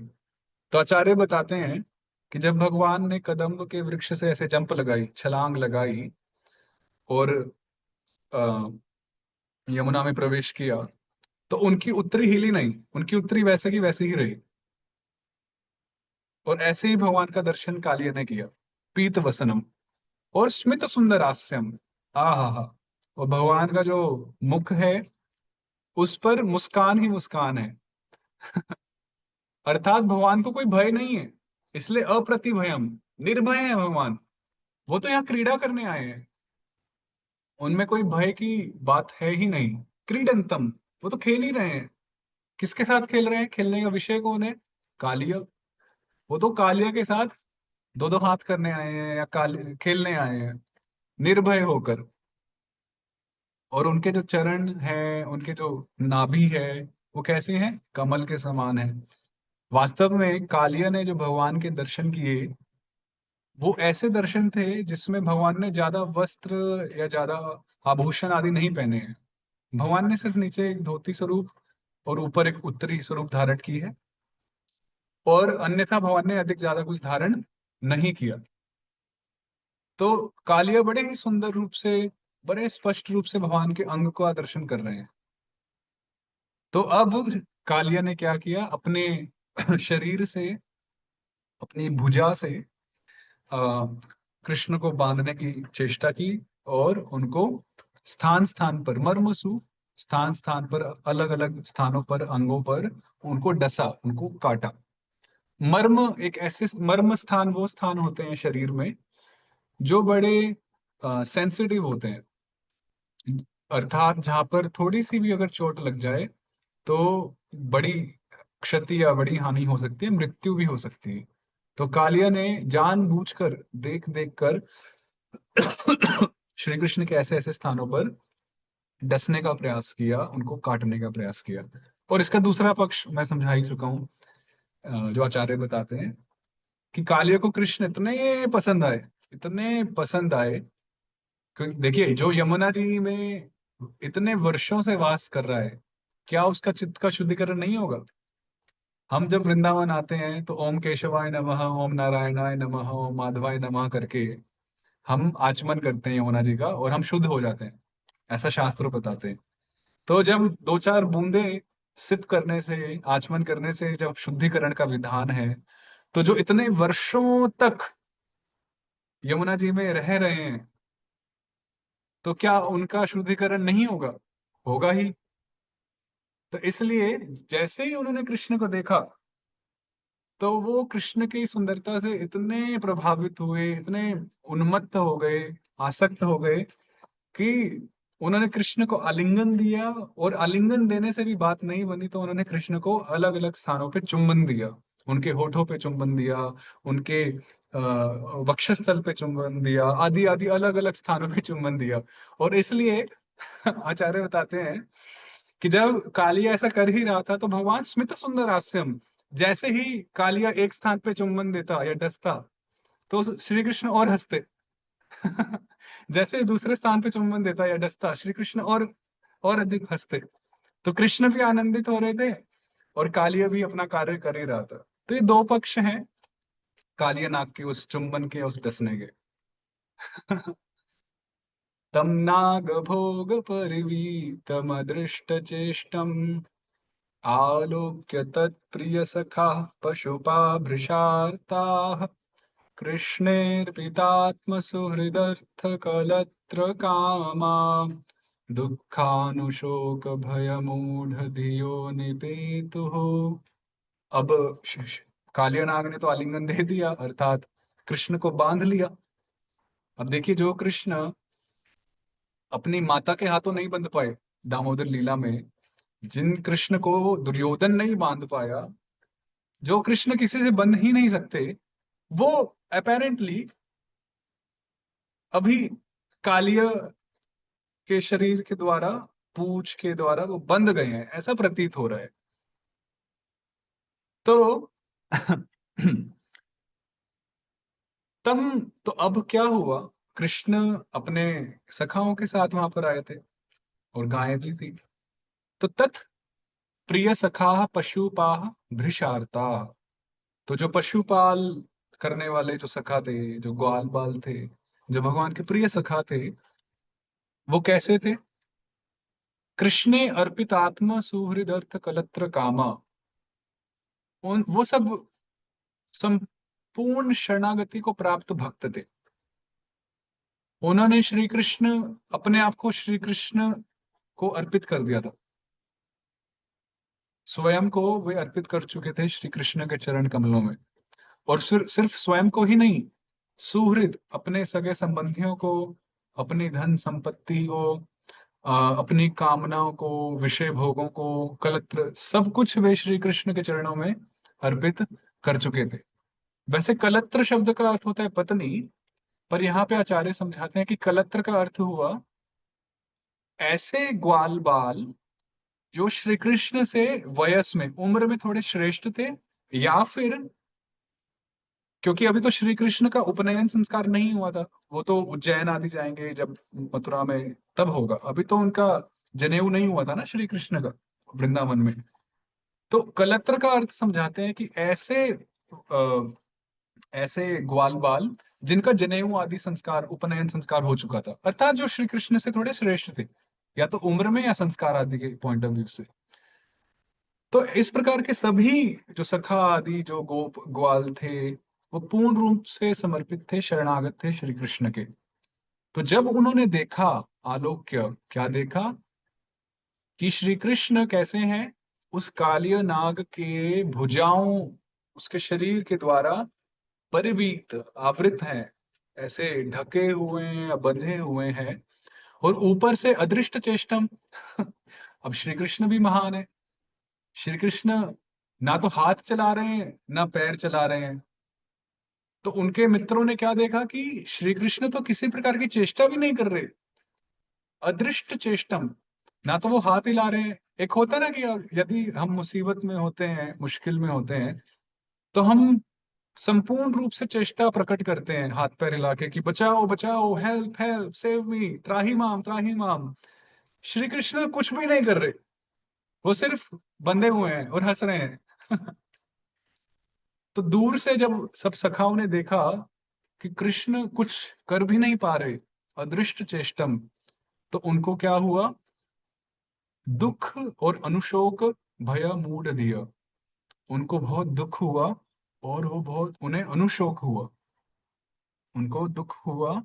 तो आचार्य बताते हैं कि जब भगवान ने कदम्ब के वृक्ष से ऐसे जंप लगाई, छलांग लगाई, और अ, यमुना में प्रवेश किया, तो उनकी उत्तरी हिली नहीं, उनकी उत्तरी वैसे की वैसे ही रही। और ऐसे ही भगवान का दर्शन कालिया ने किया, पीत वसनम और स्मित सुंदर हास्यम। हा हा हा। और भगवान का जो मुख है, उस पर मुस्कान ही मुस्कान है। अर्थात भगवान को कोई भय नहीं है, इसलिए अप्रतिभयम, निर्भय है भगवान। वो तो यहाँ क्रीड़ा करने आए हैं, उनमें कोई भय की बात है ही नहीं। क्रीडंतम, वो तो खेल ही रहे हैं। किसके साथ खेल रहे हैं? खेलने का विषय कौन है? कालिया। वो तो कालिया के साथ दो दो हाथ करने आए हैं, या खेलने आए हैं, निर्भय होकर। और उनके जो चरण हैं, उनके जो नाभि है, वो कैसे हैं? कमल के समान है। वास्तव में कालिया ने जो भगवान के दर्शन किए, वो ऐसे दर्शन थे जिसमें भगवान ने ज्यादा वस्त्र या ज्यादा आभूषण आदि नहीं पहने हैं। भगवान ने सिर्फ नीचे एक धोती स्वरूप और ऊपर एक उत्तरी स्वरूप धारण की है, और अन्यथा भगवान ने अधिक ज्यादा कुछ धारण नहीं किया। तो कालिया बड़े ही सुंदर रूप से, बड़े स्पष्ट रूप से भगवान के अंग का दर्शन कर रहे हैं। तो अब कालिया ने क्या किया, अपने शरीर से, अपनी भुजा से आ, कृष्ण को बांधने की चेष्टा की, और उनको स्थान स्थान पर, मर्मसु, स्थान स्थान पर, अलग अलग स्थानों पर, अंगों पर उनको डसा, उनको काटा। मर्म एक ऐसे, मर्म स्थान वो स्थान होते हैं शरीर में जो बड़े सेंसिटिव होते हैं। अर्थात जहां पर थोड़ी सी भी अगर चोट लग जाए, तो बड़ी क्षति या बड़ी हानि हो सकती है, मृत्यु भी हो सकती है। तो कालिया ने जानबूझकर, देख देख कर श्री कृष्ण के ऐसे ऐसे स्थानों पर डसने का प्रयास किया, उनको काटने का प्रयास किया। और इसका दूसरा पक्ष मैं समझा ही चुका हूँ। जो आचार्य बताते हैं कि कालिया को कृष्ण इतने पसंद आए, इतने पसंद आए, क्योंकि देखिए, जो यमुना जी में इतने वर्षों से वास कर रहा है, क्या उसका चित्त का शुद्धिकरण नहीं होगा? हम जब वृंदावन आते हैं तो ओम केशवाय नमः, ओम नारायणाय नमः, ओम माधवाय नमः करके हम आचमन करते हैं यमुना जी का, और हम शुद्ध हो जाते हैं, ऐसा शास्त्र बताते हैं। तो जब दो चार बूंदे सिप करने से, आचमन करने से जब शुद्धिकरण का विधान है, तो जो इतने वर्षों तक यमुना जी में रह रहे हैं, तो क्या उनका शुद्धिकरण नहीं होगा? होगा ही। तो इसलिए जैसे ही उन्होंने कृष्ण को देखा, तो वो कृष्ण की सुंदरता से इतने प्रभावित हुए, इतने उन्मत्त हो गए, आसक्त हो गए, कि उन्होंने कृष्ण को आलिंगन दिया। और आलिंगन देने से भी बात नहीं बनी, तो उन्होंने कृष्ण को अलग अलग स्थानों पे चुंबन दिया। उनके होठों पे चुंबन दिया, उनके वक्षस्थल पे चुंबन दिया, आदि आदि अलग अलग स्थानों पे चुंबन दिया। और इसलिए आचार्य बताते हैं कि जब कालिया ऐसा कर ही रहा था, तो भगवान स्मित सुंदर हास्यम, जैसे ही कालिया एक स्थान पे चुंबन देता या डसता, तो श्री कृष्ण और हंसते। जैसे दूसरे स्थान पे चुंबन देता या डसता, श्री कृष्ण और अधिक हंसते। तो कृष्ण भी आनंदित हो रहे थे, और कालिया भी अपना कार्य कर ही रहा था। तो ये दो पक्ष हैं कालिया नाग के उस चुंबन के, उस डसने के। तम नाग भोग परिवीतमदृष्ट चेष्टम, आलोक्य तत्प्रिय सखा पशुपा भृशार्ताः, कृष्णेर्पितात्मसुहृदर्थ कलत्र कामा, दुःखानुशोक भयमूढ़ धियो निपेतुः। अब कालिया नाग ने तो आलिंगन दे दिया, अर्थात कृष्ण को बांध लिया। अब देखिए, जो कृष्ण अपनी माता के हाथों नहीं बंध पाए दामोदर लीला में, जिन कृष्ण को दुर्योधन नहीं बांध पाया, जो कृष्ण किसी से बंध ही नहीं सकते, वो अपेरेंटली अभी कालिया के शरीर के द्वारा, पूछ के द्वारा वो बंध गए हैं, ऐसा प्रतीत हो रहा है। तो तब तो अब क्या हुआ, कृष्ण अपने सखाओं के साथ वहां पर आए थे और गायें भी थी। तो तत् प्रिय सखा पशुपाह भृशार्ता। तो जो पशुपाल करने वाले जो सखा थे, जो ग्वाल बाल थे, जो भगवान के प्रिय सखा थे, वो कैसे थे? कृष्णे अर्पित आत्मा सुहृद अर्थ कलत्र कामा। उन वो सब संपूर्ण शरणागति को प्राप्त भक्त थे। उन्होंने श्री कृष्ण, अपने आप को श्री कृष्ण को अर्पित कर दिया था। स्वयं को वे अर्पित कर चुके थे श्री कृष्ण के चरण कमलों में। और सिर्फ स्वयं को ही नहीं, सुहृद अपने सगे संबंधियों को, अपनी धन संपत्ति को, अपनी कामनाओं को, विषय भोगों को, कलत्र, सब कुछ वे श्री कृष्ण के चरणों में अर्पित कर चुके थे। वैसे कलत्र शब्द का अर्थ होता है पत्नी, पर यहाँ पे आचार्य समझाते हैं कि कलत्र का अर्थ हुआ ऐसे ग्वाल बाल जो श्री कृष्ण से वयस में, उम्र में थोड़े श्रेष्ठ थे, या फिर क्योंकि अभी तो श्री कृष्ण का उपनयन संस्कार नहीं हुआ था, वो तो उज्जैन आदि जाएंगे जब मथुरा में, तब होगा। अभी तो उनका जनेऊ नहीं हुआ था ना श्री कृष्ण का वृंदावन में। तो कलत्र का अर्थ समझाते हैं कि ऐसे ग्वाल बाल जिनका जनेऊ आदि संस्कार, उपनयन संस्कार हो चुका था, अर्थात जो श्री कृष्ण से थोड़े श्रेष्ठ थे, या तो उम्र में या संस्कार आदि के पॉइंट ऑफ व्यू से। तो इस प्रकार के सभी जो सखा आदि जो गोप ग्वाल थे, वो पूर्ण रूप से समर्पित थे, शरणागत थे श्री कृष्ण के। तो जब उन्होंने देखा आलोक्य, क्या देखा कि श्री कृष्ण कैसे हैं, उस कालिय नाग के भुजाओं, उसके शरीर के द्वारा परिवीत, आवृत हैं, ऐसे ढके हुए हैं या बंधे हुए हैं, और ऊपर से अदृष्ट चेष्टम। अब श्री कृष्ण भी महान है। श्री कृष्ण ना तो हाथ चला रहे हैं, ना पैर चला रहे हैं। तो उनके मित्रों ने क्या देखा कि श्री कृष्ण तो किसी प्रकार की चेष्टा भी नहीं कर रहे, अदृष्ट चेष्टम। ना तो वो हाथ हिला रहे हैं। एक होता है ना कि यदि हम मुसीबत में होते हैं, मुश्किल में होते हैं, तो हम संपूर्ण रूप से चेष्टा प्रकट करते हैं हाथ पैर हिला के कि बचाओ बचाओ, हेल्प हेल्प, सेव मी, त्राही माम त्राही माम। श्री कृष्ण कुछ भी नहीं कर रहे, वो सिर्फ बंधे हुए हैं और हंस रहे हैं। तो दूर से जब सब सखाओं ने देखा कि कृष्ण कुछ कर भी नहीं पा रहे, अदृष्ट चेष्टम, तो उनको क्या हुआ? दुख और अनुशोक भय मूढ़ दिया। उनको बहुत दुख हुआ, और वो बहुत, उन्हें अनुशोक हुआ, उनको दुख हुआ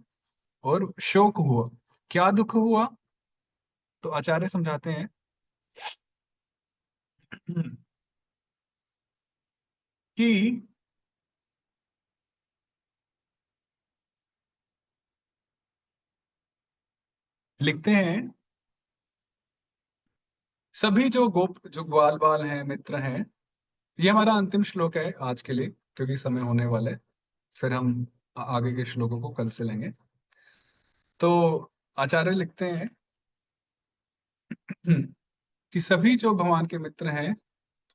और शोक हुआ। क्या दुख हुआ? तो आचार्य समझाते हैं कि लिखते हैं, सभी जो गोप, जो ग्वाल बाल हैं, मित्र हैं, ये हमारा अंतिम श्लोक है आज के लिए, क्योंकि समय होने वाला है। फिर हम आगे के श्लोकों को कल से लेंगे। तो आचार्य लिखते हैं कि सभी जो भगवान के मित्र हैं,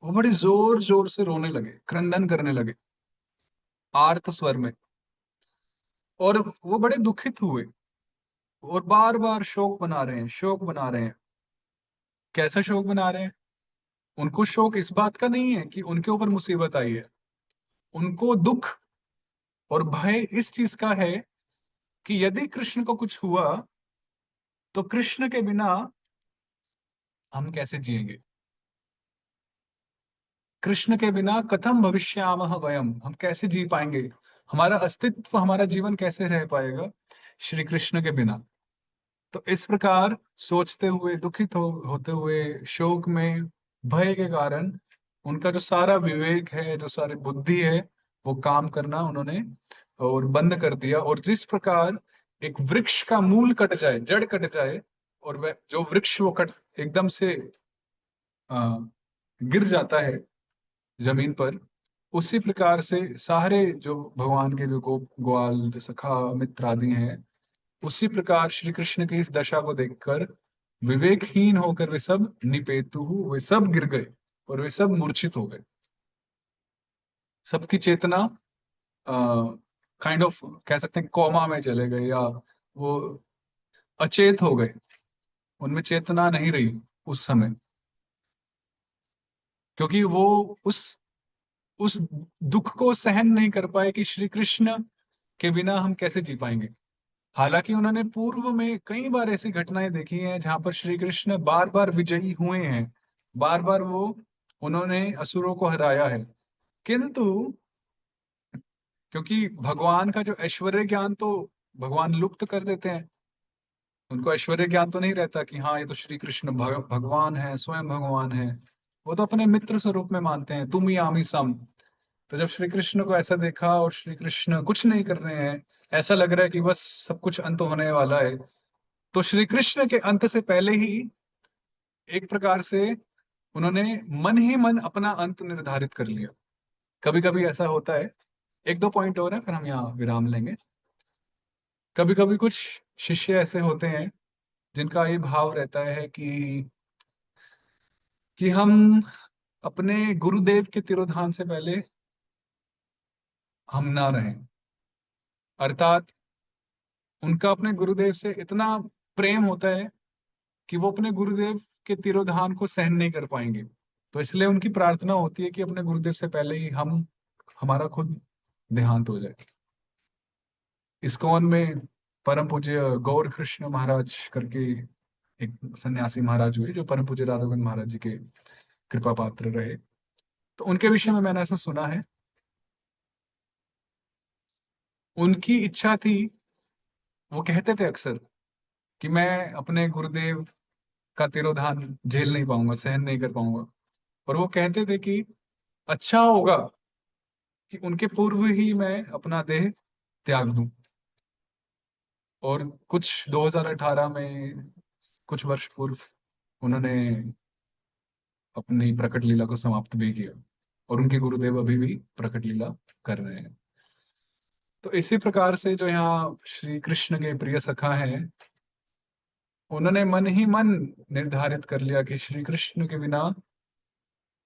वो बड़े जोर जोर से रोने लगे, क्रंदन करने लगे आर्त स्वर में, और वो बड़े दुखित हुए, और बार बार शोक बना रहे हैं, शोक बना रहे हैं। कैसा शोक बना रहे हैं? उनको शोक इस बात का नहीं है कि उनके ऊपर मुसीबत आई है, उनको दुख और भय इस चीज का है कि यदि कृष्ण को कुछ हुआ, तो कृष्ण के बिना हम कैसे जिएंगे? कृष्ण के बिना कथम भविष्यामः वयम, हम कैसे जी पाएंगे? हमारा अस्तित्व, हमारा जीवन कैसे रह पाएगा श्री कृष्ण के बिना? तो इस प्रकार सोचते हुए, दुखित होते हुए, शोक में, भय के कारण उनका जो सारा विवेक है, जो सारी बुद्धि है, वो काम करना उन्होंने और बंद कर दिया। और जिस प्रकार एक वृक्ष का मूल कट जाए, जड़ कट जाए, और वह जो वृक्ष वो कट एकदम से आ, गिर जाता है जमीन पर, उसी प्रकार से सारे जो भगवान के जो ग्वाल, जो सखा मित्र आदि हैं, उसी प्रकार श्री कृष्ण की इस दशा को देखकर विवेकहीन होकर वे सब निपेतु, वे सब गिर गए और वे सब मूर्छित हो गए। सबकी चेतना काइंड ऑफ कह सकते हैं कोमा में चले गए, या वो अचेत हो गए, उनमें चेतना नहीं रही उस समय, क्योंकि वो उस उस दुख को सहन नहीं कर पाए कि श्री कृष्ण के बिना हम कैसे जी पाएंगे। हालांकि उन्होंने पूर्व में कई बार ऐसी घटनाएं देखी हैं जहां पर श्री कृष्ण बार बार विजयी हुए हैं, बार बार वो उन्होंने असुरों को हराया है। किंतु क्योंकि भगवान का जो ऐश्वर्य ज्ञान तो भगवान लुप्त कर देते हैं, उनको ऐश्वर्य ज्ञान तो नहीं रहता कि हाँ ये तो श्री कृष्ण भगवान है, स्वयं भगवान है। वो तो अपने मित्र स्वरूप में मानते हैं, तुम ही आमी सम। तो जब श्री कृष्ण को ऐसा देखा और श्री कृष्ण कुछ नहीं कर रहे हैं, ऐसा लग रहा है कि बस सब कुछ अंत होने वाला है, तो श्री कृष्ण के अंत से पहले ही एक प्रकार से उन्होंने मन ही मन अपना अंत निर्धारित कर लिया। कभी कभी ऐसा होता है, एक दो पॉइंट और है फिर हम यहाँ विराम लेंगे। कभी कभी कुछ शिष्य ऐसे होते हैं जिनका ये भाव रहता है कि हम अपने गुरुदेव के तिरोधान से पहले हम ना रहें। अर्थात उनका अपने गुरुदेव से इतना प्रेम होता है कि वो अपने गुरुदेव के तिरोधान को सहन नहीं कर पाएंगे। तो इसलिए उनकी प्रार्थना होती है कि अपने गुरुदेव से पहले ही हम हमारा खुद देहांत हो जाए। इस्कॉन में परम पूज्य गौर कृष्ण महाराज करके एक सन्यासी महाराज हुए, जो परम पूज्य राघवेंद्र महाराज जी के कृपा पात्र रहे। तो उनके विषय में मैंने ऐसा सुना है, उनकी इच्छा थी, वो कहते थे अक्सर कि मैं अपने गुरुदेव का तिरोधान झेल नहीं पाऊंगा, सहन नहीं कर पाऊंगा। और वो कहते थे कि अच्छा होगा कि उनके पूर्व ही मैं अपना देह त्याग दूं। और कुछ 2018 में, कुछ वर्ष पूर्व, उन्होंने अपनी प्रकट लीला को समाप्त भी किया, और उनके गुरुदेव अभी भी प्रकट लीला कर रहे हैं। तो इसी प्रकार से जो यहाँ श्री कृष्ण के प्रिय सखा हैं, उन्होंने मन ही मन निर्धारित कर लिया कि श्री कृष्ण के बिना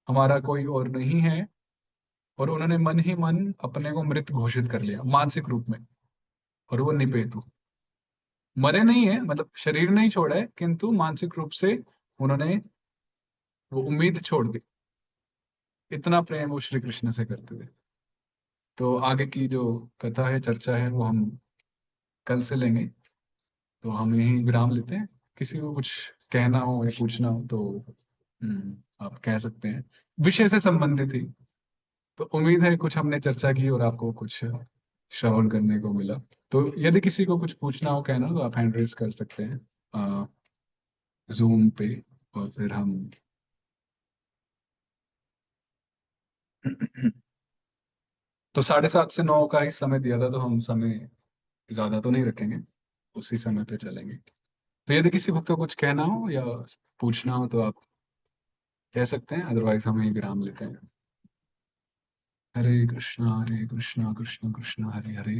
हमारा कोई और नहीं है। और उन्होंने मन ही मन अपने को मृत घोषित कर लिया मानसिक रूप में। और वो निपेतु मरे नहीं है, मतलब शरीर नहीं छोड़ा है, किंतु मानसिक रूप से उन्होंने वो उम्मीद छोड़ दी। इतना प्रेम वो श्री कृष्ण से करते थे। तो आगे की जो कथा है, चर्चा है, वो हम कल से लेंगे। तो हम यहीं विराम लेते हैं। किसी को कुछ कहना हो या पूछना हो तो आप कह सकते हैं। विषय से संबंधित ही। तो उम्मीद है कुछ हमने चर्चा की और आपको कुछ श्रवण करने को मिला। तो यदि किसी को कुछ पूछना हो, कहना हो, तो आप हैंड रेज कर सकते हैं जूम पे। और फिर हम तो 7:30 से 9 का ही समय दिया था, तो हम समय ज्यादा तो नहीं रखेंगे, उसी समय पे चलेंगे। तो यदि किसी भक्त को कुछ कहना हो या पूछना हो तो आप कह सकते हैं, अदरवाइज हम यही विराम लेते हैं। हरे कृष्णा कृष्ण कृष्ण हरे हरे,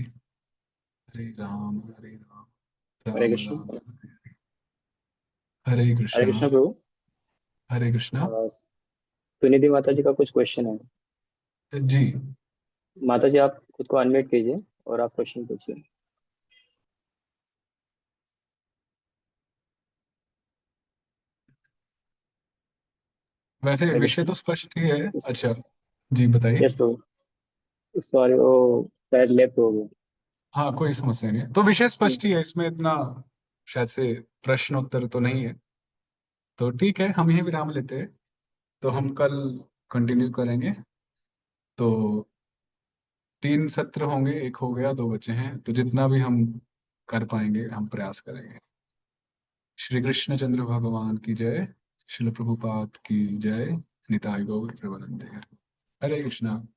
हरे राम हरे राम कृष्ण। राम हरे हरे कृष्णा कृष्ण प्रभु। हरे कृष्णा। सुनिधि माता जी का कुछ क्वेश्चन है। जी, माता जी आप खुद को अनम्यूट कीजिए और आप क्वेश्चन पूछिए। वैसे हरे विषय कृष्ण। तो स्पष्ट ही है। यस। अच्छा, जी बताइए। यस प्रभु। सॉरी वो शायद लेफ्ट हो गया। हाँ, कोई समस्या नहीं है, तो विषय स्पष्ट ही है, इसमें इतना शायद से प्रश्न उत्तर तो नहीं है। तो ठीक है, हम यही विराम लेते हैं। तो हम कल कंटिन्यू करेंगे। तो 3 सत्र होंगे, एक हो गया, 2 बचे हैं, तो जितना भी हम कर पाएंगे हम प्रयास करेंगे। श्री कृष्ण चंद्र भगवान की जय। शिल प्रभुपाद की जय। निताई गौर प्रेमानंदे। हरे कृष्णा।